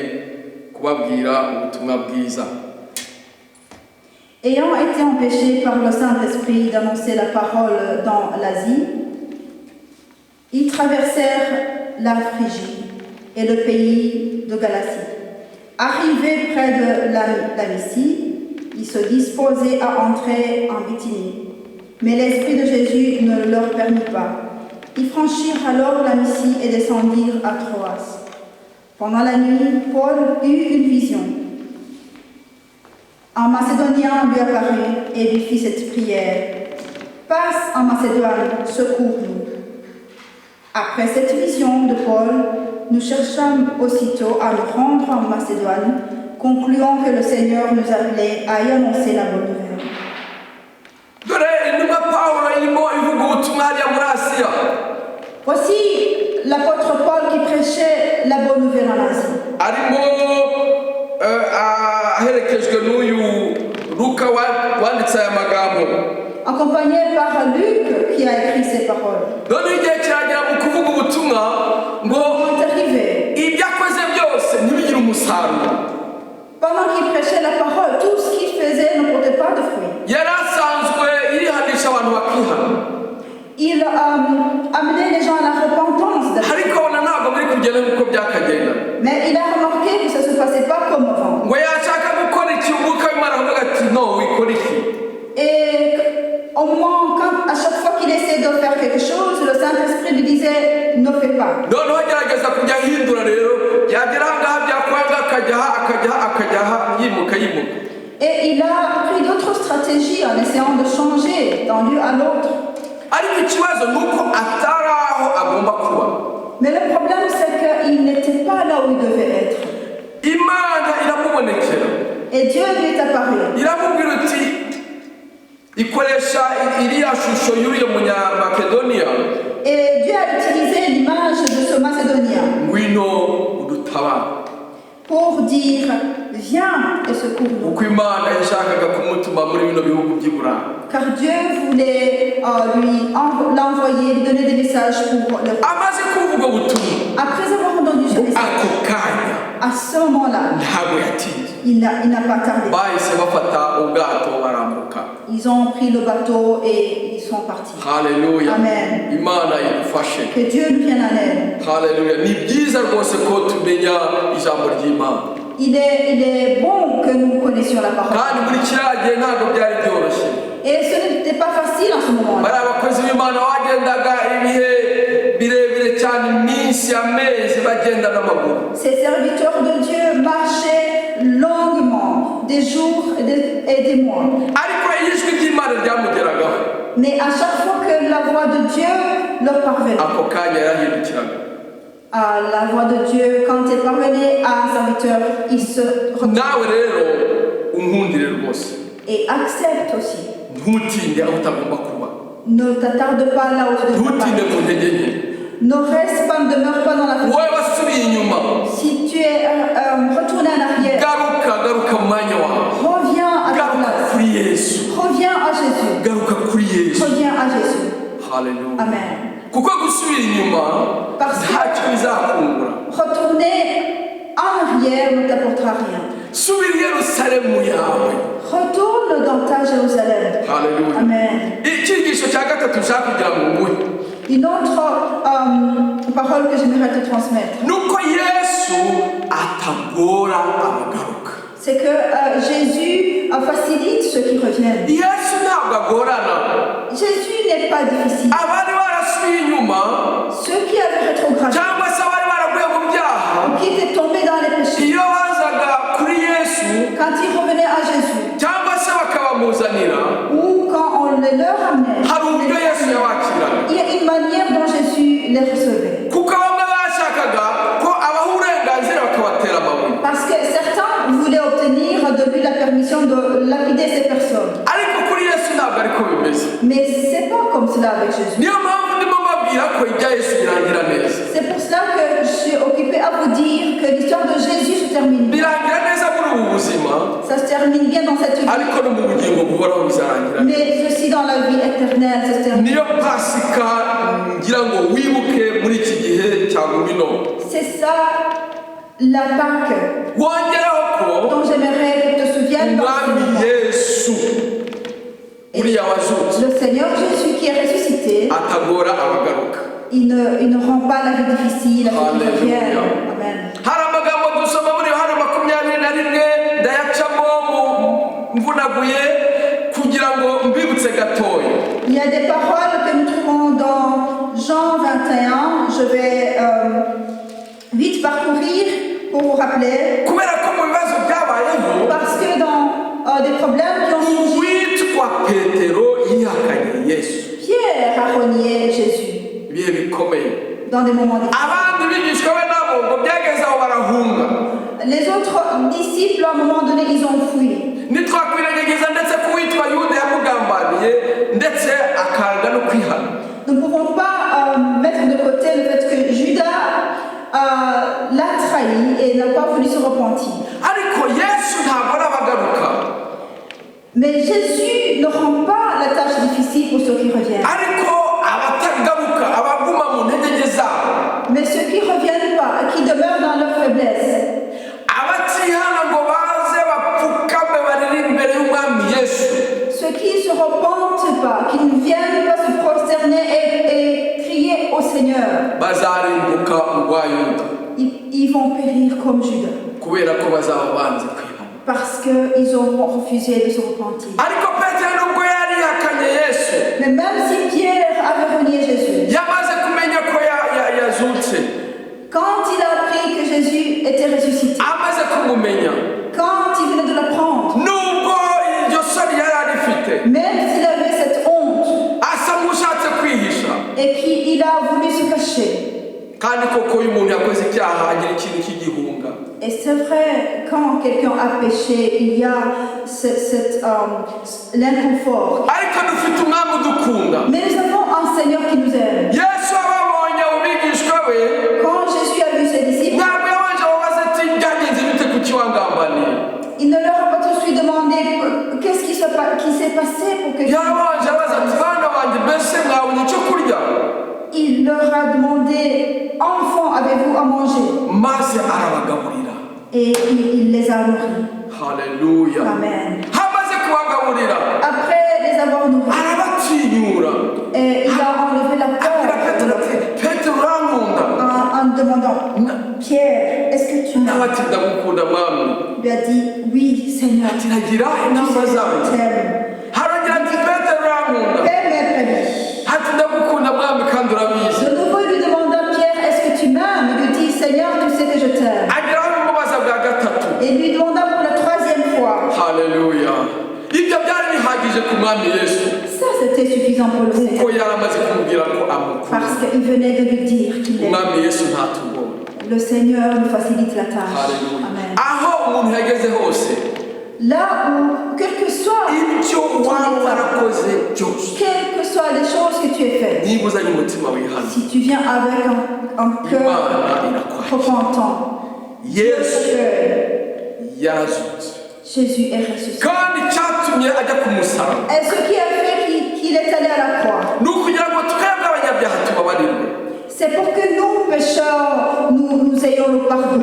kubabwira ubutumwa bwiza. Ayant été empêchés par le Saint-Esprit d'annoncer la parole dans l'Asie, ils traversèrent la Phrygie et le pays de Galatie. Arrivés près de la Mysie, ils se disposaient à entrer en Bithynie. Mais l'Esprit de Jésus ne le leur permit pas. Ils franchirent alors la Mysie et descendirent à Troas. Pendant la nuit, Paul eut une vision. Un Macédonien lui apparut et lui fit cette prière. « Passe en Macédoine, secours-nous. » Après cette vision de Paul, nous cherchâmes aussitôt à nous rendre en Macédoine, concluant que le Seigneur nous appelait à y annoncer la bonne nouvelle. Voici l'apôtre Paul qui prêchait la bonne nouvelle en Asie. Accompagné par Luc qui a écrit ces paroles. Pendant qu'il prêchait la parole, tout ce qu'il faisait ne portait pas de fruits. Il amenait les gens à la repentance. Mais il a remarqué que ça ne se passait pas comme avant. Et au moment, à chaque fois qu'il essayait de faire quelque chose, le Saint-Esprit lui disait, ne fais pas. Et il a pris d'autres stratégies en essayant de changer d'un lieu à l'autre. Mais le problème, c'est qu'il n'était pas là où il devait être. Et Dieu lui est apparu. Et Dieu a utilisé l'image de ce Macédonien pour dire, viens et secours-nous. Car Dieu voulait l'envoyer, lui donner des messages pour le Après avoir entendu ce message, à ce moment-là, il n'a pas tardé. Ils ont pris le bateau et ils sont partis. Alléluia. Amen. Que Dieu nous vienne en aide. Alléluia. Il est bon que nous connaissions la parole. Et ce n'était pas facile en ce moment-là. Ces serviteurs de Dieu marchaient longuement, des jours et des mois. Mais à chaque fois que la voix de Dieu leur parvenait, à la voix de Dieu, quand elle parvenait à un serviteur, il se retourne et accepte aussi. Ne t'attarde pas là où tu devrais pas. Ne reste pas, ne demeure pas dans la foule. Si tu es retourné en arrière, reviens à ta place. Reviens à Jésus. Reviens à Jésus. Alléluia. Amen. Parce que retourner en arrière ne t'apportera rien. Retourne dans ta Jérusalem. Alléluia. Amen. Une autre parole que j'aimerais te transmettre. C'est que Jésus facilite ceux qui reviennent. Jésus n'est pas difficile. Ceux qui avaient rétrogradé, qui étaient tombés dans les péchés, quand ils revenaient à Jésus, ou quand on les leur amenait, il y a une manière dont Jésus les recevait. Parce que certains voulaient obtenir de lui la permission de lapider ces personnes. Mais c'est pas comme cela avec Jésus. C'est pour cela que je suis occupée à vous dire que l'histoire de Jésus se termine bien. Ça se termine bien dans cette vie. Mais aussi dans la vie éternelle, ça se termine bien. C'est ça la Pâque dont j'aimerais que tu te souviennes. Et le Seigneur Jésus qui est ressuscité, il ne rend pas la vie difficile à ceux qui reviennent. Amen. Il y a des paroles que nous trouvons dans Jean 21. Je vais vite parcourir pour vous rappeler. Parce que dans des problèmes qui ont surgi, Pierre a renié Jésus dans des moments difficiles. Les autres disciples, à un moment donné, ils ont fui. Nous ne pouvons pas mettre de côté le fait que Judas l'a trahi et n'a pas voulu se repentir. Mais Jésus ne rend pas la tâche difficile pour ceux qui reviennent. Mais ceux qui ne reviennent pas, qui demeurent dans leur faiblesse, ceux qui ne se repentent pas, qui ne viennent pas se prosterner et crier au Seigneur, ils vont périr comme Judas. Parce qu'ils auront refusé de se repentir. Mais même si Pierre avait renié Jésus, quand il a appris que Jésus était ressuscité, quand il venait de l'apprendre, même s'il avait cette honte, et qu'il a voulu se cacher. Et c'est vrai, quand quelqu'un a péché, il y a l'inconfort. Mais nous avons un Seigneur qui nous aime. Quand Jésus a vu ses disciples, il ne leur a pas tout de suite demandé qu'est-ce qui s'est passé pour que il leur a demandé, enfants, avez-vous à manger? Et il les a nourris. Alléluia. Amen. Après les avoir nourris, et il a enlevé la peur en demandant, Pierre, est-ce que tu m'aimes? Il lui a dit, oui, Seigneur, tu sais que je t'aime. De nouveau, il lui demanda, Pierre, est-ce que tu m'aimes? Il lui dit, Seigneur, tu sais que je t'aime. Et il lui demanda pour la troisième fois. Alléluia. Ça, c'était suffisant pour le Seigneur. Parce qu'il venait de lui dire qu'il est. Le Seigneur nous facilite la tâche. Amen. Là où, quel que soit les choses que tu as faites, si tu viens avec un cœur repentant, Jésus est ressuscité. Et ce qui a fait qu'il est allé à la croix, c'est pour que nous, pécheurs, nous ayons le pardon.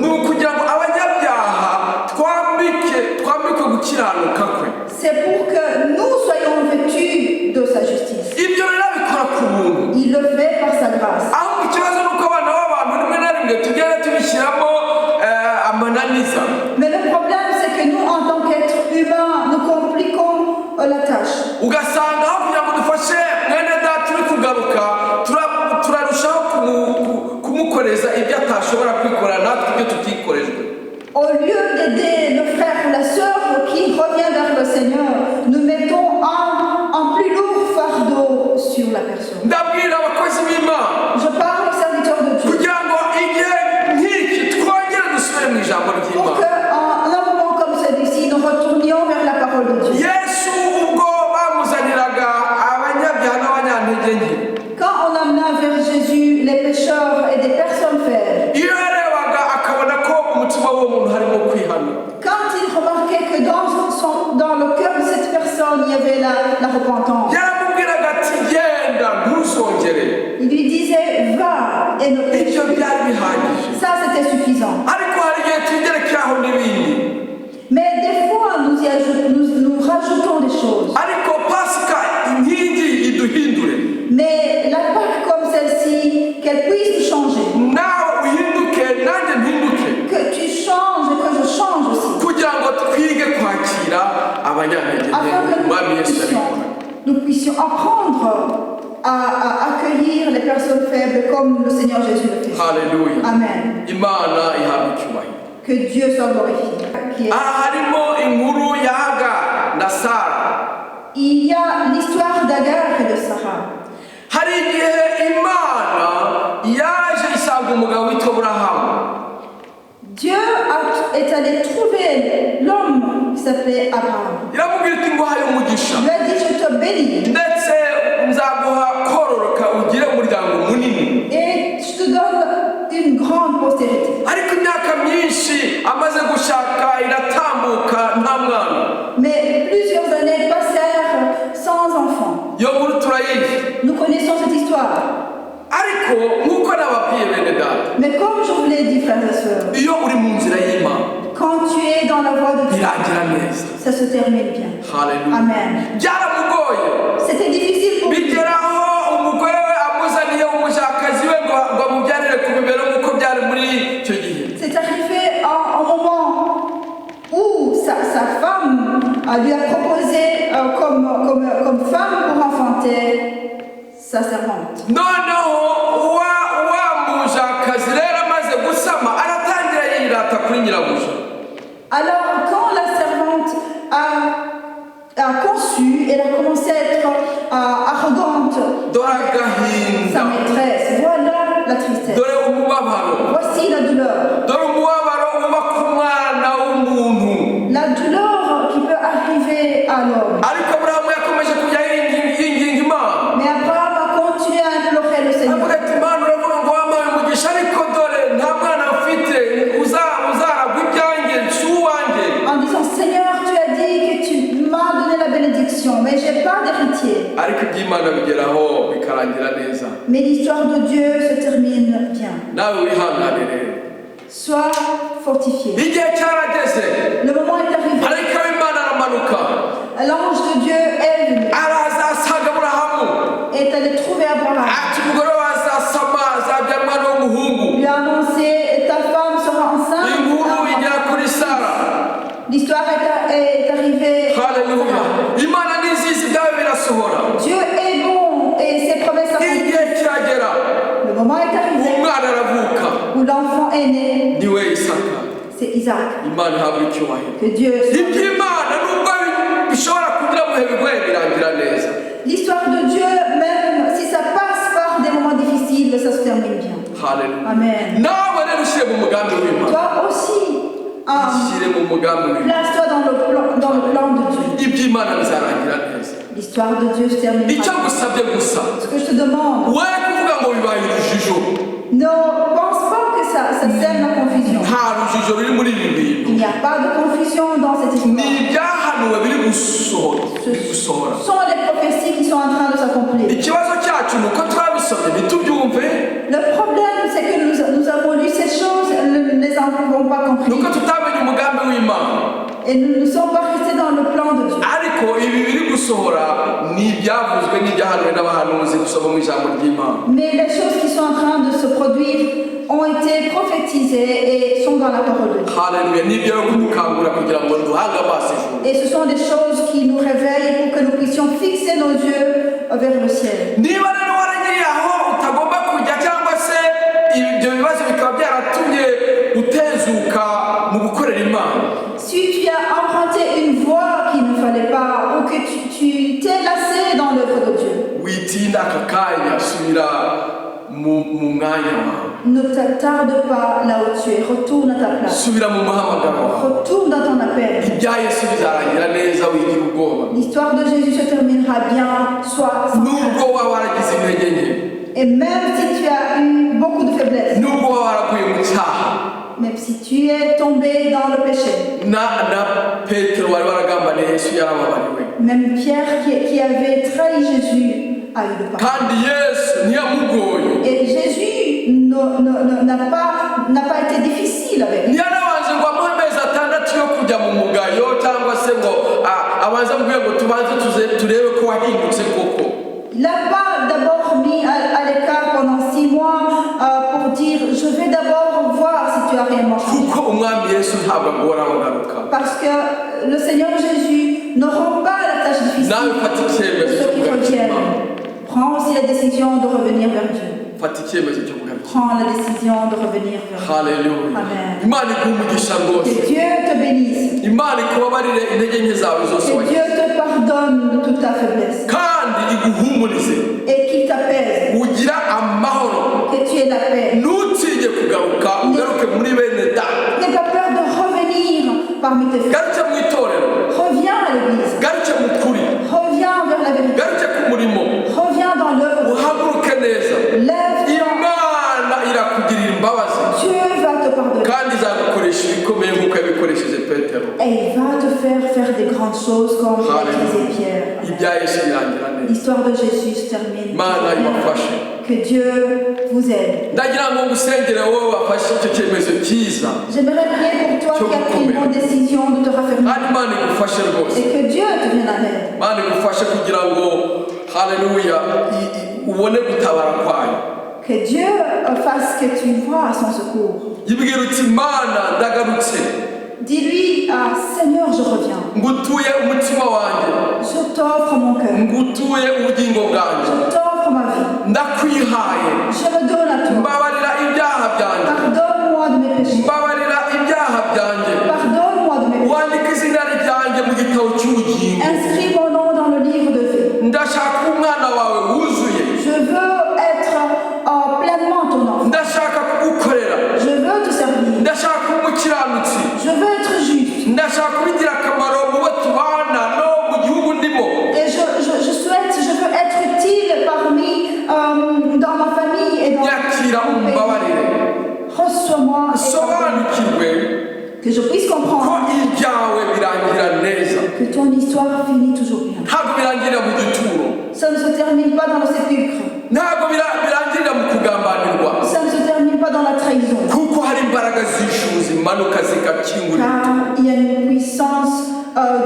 C'est pour que nous soyons vêtus de sa justice. Il le fait par sa Mais le problème, c'est que nous, en tant qu'êtres humains, nous compliquons la tâche. Au lieu d'aider le frère ou la sœur qui revient vers le Seigneur, nous mettons un plus lourd fardeau sur la personne. Je parle aux serviteurs de Dieu. Pour qu'en un moment comme celui-ci, nous retournions vers la parole de Dieu. Quand on amena vers Jésus les pécheurs et des personnes faibles, quand il remarquait que dans le cœur de cette personne, il y avait la repentance, il lui disait, va et ne péche plus. Ça, c'était suffisant. Mais des fois, nous rajoutons des choses. Mais la Pâque comme celle-ci, qu'elle puisse nous changer. Que tu changes et que je change aussi. Afin que nous puissions apprendre à accueillir les personnes faibles comme le Seigneur Jésus le fait. Alléluia. Amen. Que Dieu soit glorifié. Il y a l'histoire d'Agar et de Sarah. Dieu est allé trouver l'homme qui s'appelait Abraham. Il lui a dit, je te bénis. Et je te donne une grande postérité. Mais plusieurs années passèrent sans enfant. Nous connaissons cette histoire. Mais comme je vous l'ai dit, frères et sœurs, quand tu es dans la voie de Dieu, ça se termine bien. Amen. C'était difficile pour lui. C'est arrivé au moment où sa femme lui a proposé comme femme pour enfanter sa servante. Alors quand la servante a conçu, elle a commencé à être arrogante avec sa maîtresse. Voilà la tristesse. Voici la douleur. La douleur qui peut arriver à l'homme. Mais Abraham a continué à implorer le Seigneur. En disant, Seigneur, tu as dit que tu m'as donné la bénédiction, mais je n'ai pas d'héritier. Mais l'histoire de Dieu se termine bien. Sois fortifié. Le moment est arrivé. L'ange de Dieu est venu. Est allé trouver Abraham. Lui a annoncé, ta femme sera enceinte. L'histoire est arrivée. Alléluia. Dieu est bon et ses promesses s'accomplissent. Le moment est arrivé où l'enfant est né. C'est Isaac. Que Dieu soit. L'histoire de Dieu, même si ça passe par des moments difficiles, ça se termine bien. Amen. Toi aussi, place-toi dans le plan de Dieu. L'histoire de Dieu se termine bien. Ce que je te demande, ne pense pas que ça sème la confusion. Il n'y a pas de confusion dans cette histoire. Ce sont les prophéties qui sont en train de s'accomplir. Le problème, c'est que nous avons lu ces choses, nous ne les avons pas compris. Et nous ne sommes pas restés dans le plan de Dieu. Mais les choses qui sont en train de se produire ont été prophétisées et sont dans la parole de Dieu. Et ce sont des choses qui nous réveillent pour que nous puissions fixer nos yeux vers le ciel. Si tu as emprunté une voie qu'il ne fallait pas, ou que tu t'es lassé dans l'œuvre de Dieu, ne t'attarde pas là où tu es, retourne à ta place. Retourne dans ton appel. L'histoire de Jésus se terminera bien, soit sans crainte. Et même si tu as eu beaucoup de faiblesses, même si tu es tombé dans le péché, même Pierre qui avait trahi Jésus a eu le pardon. Et Jésus n'a pas été difficile avec lui. Il n'a pas d'abord mis à l'écart pendant 6 mois pour dire je vais d'abord voir si tu as réellement changé. Parce que le Seigneur Jésus ne rend pas la tâche difficile de ceux qui reviennent. Prends aussi la décision de revenir vers Dieu. Prends la décision de revenir vers Dieu. Alléluia. Amen. Que Dieu te bénisse. Que Dieu te pardonne de toute ta faiblesse. Et qu'il t'apaise. Que tu aies la paix. N'aie pas peur de revenir parmi tes frères. Reviens à l'église. Reviens vers la vérité. Reviens dans l'œuvre. Lève-toi. Dieu va te pardonner. Et il va te faire des grandes choses comme disait Pierre. L'histoire de Jésus se termine. Que Dieu vous aide. J'aimerais prier pour toi qui as pris une bonne décision de te raffermir. Et que Dieu te vienne en aide. Que Dieu fasse que tu vois à son secours. Dis-lui, Seigneur, je reviens. Je t'offre mon cœur. Je t'offre ma vie. Je me donne à toi. Pardonne-moi de mes péchés. Pardonne-moi de mes péchés. Inscris mon nom dans le livre de vie. Je veux être pleinement ton enfant. Je veux te servir. Je veux être juste. Et je veux être utile parmi dans ma famille et dans mon pays. Reçois-moi et que je puisse comprendre que ton histoire finit toujours bien. Ça ne se termine pas dans le sépulcre. Ça ne se termine pas dans la trahison. Car il y a une puissance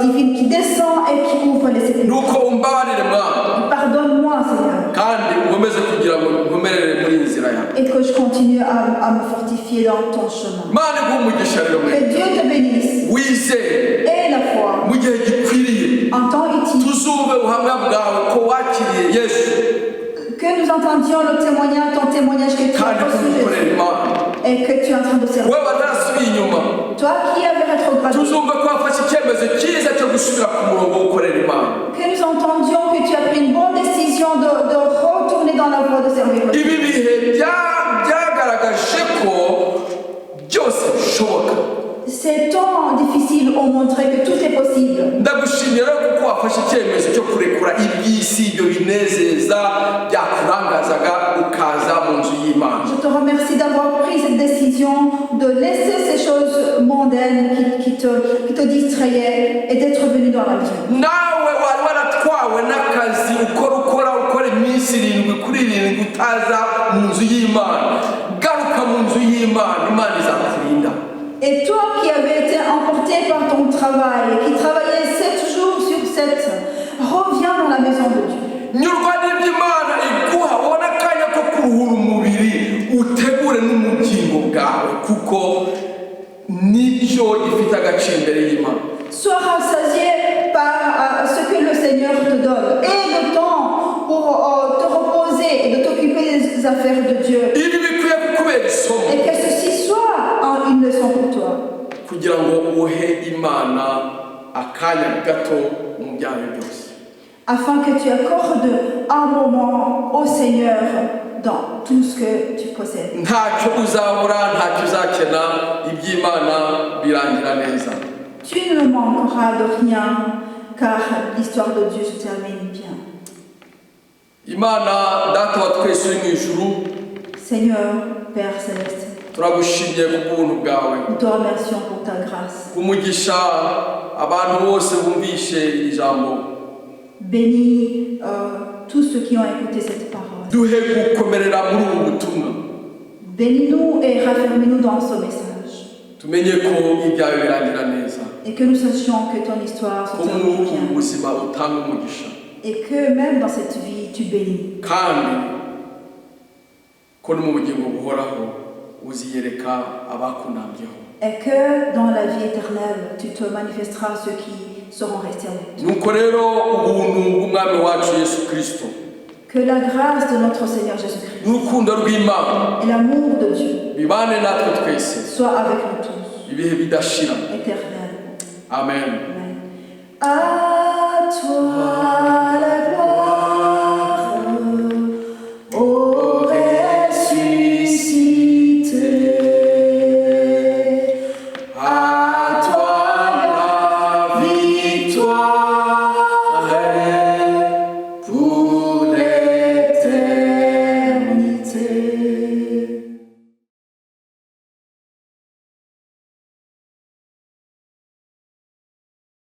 divine qui descend et qui ouvre les sépulcres. Pardonne-moi, Seigneur. Et que je continue à me fortifier dans ton chemin. Que Dieu te bénisse. Et la foi. En temps utile. Que nous entendions le témoignage, ton témoignage que tu as reçu et que tu es en train de servir. Toi qui avais rétrogradé. Que nous entendions que tu as pris une bonne décision de retourner dans la voie de servir. Ces temps difficiles ont montré que tout est possible. Je te remercie d'avoir pris cette décision de laisser ces choses mondaines qui te distrayaient et d'être venu dans la vie. Et toi qui avais été emporté par ton travail et qui travaillait 7 jours sur 7, reviens dans la la maison de Dieu. nyurwa n'iby'Imana iguha ubona akanya ko kuruhura umubiri utegure n'ubugingo bwawe kuko nibyo gifite agaciro imbere y'Imana. Sois rassasié par ce que le Seigneur te donne et le temps pour te reposer et de t'occuper des affaires de Dieu. Ibi bikwiye kukubera isomo. Et que ceci soit une leçon pour toi. kugira ngo uhe Imana akanya gato mu byawe byose. Afin que tu accordes un moment au Seigneur dans tout ce que tu possèdes. ntacyo uzabura ntacyo uzakena iby'Imana birangira neza. Tu ne manqueras de rien car l'histoire de Dieu se termine bien. Imana data wa twese uri mu ijuru, Seigneur Père céleste, turagushimiye ku bw'ubuntu bwawe. nous te remercions pour ta grâce. Umugisha abantu bose bumvishe ijambo. Bénis tous ceux qui ont écouté cette parole. duhe gukomerera muri ubu butumwa. Bénis-nous et raffermis-nous dans ce message. tumenye ko ibyawe birangira neza. Et que nous sachions que ton histoire se termine bien. ubuzima utanga umugisha. Et que même dans cette vie, tu bénis. kandi ko no mu bugingo buhoraho uziyereka abakunambyeho. Et que dans la vie éternelle, tu te manifesteras à ceux qui seront restés avec toi. nuko rero ubuntu bw'umwami wacu Yesu Kristo, que la grâce de notre Seigneur Jésus-Christ n'urukundo rw'Imana et l'amour de Dieu bibane natwe twese soient avec nous tous, ibihe bidashira. éternel. Amen. Amen. À toi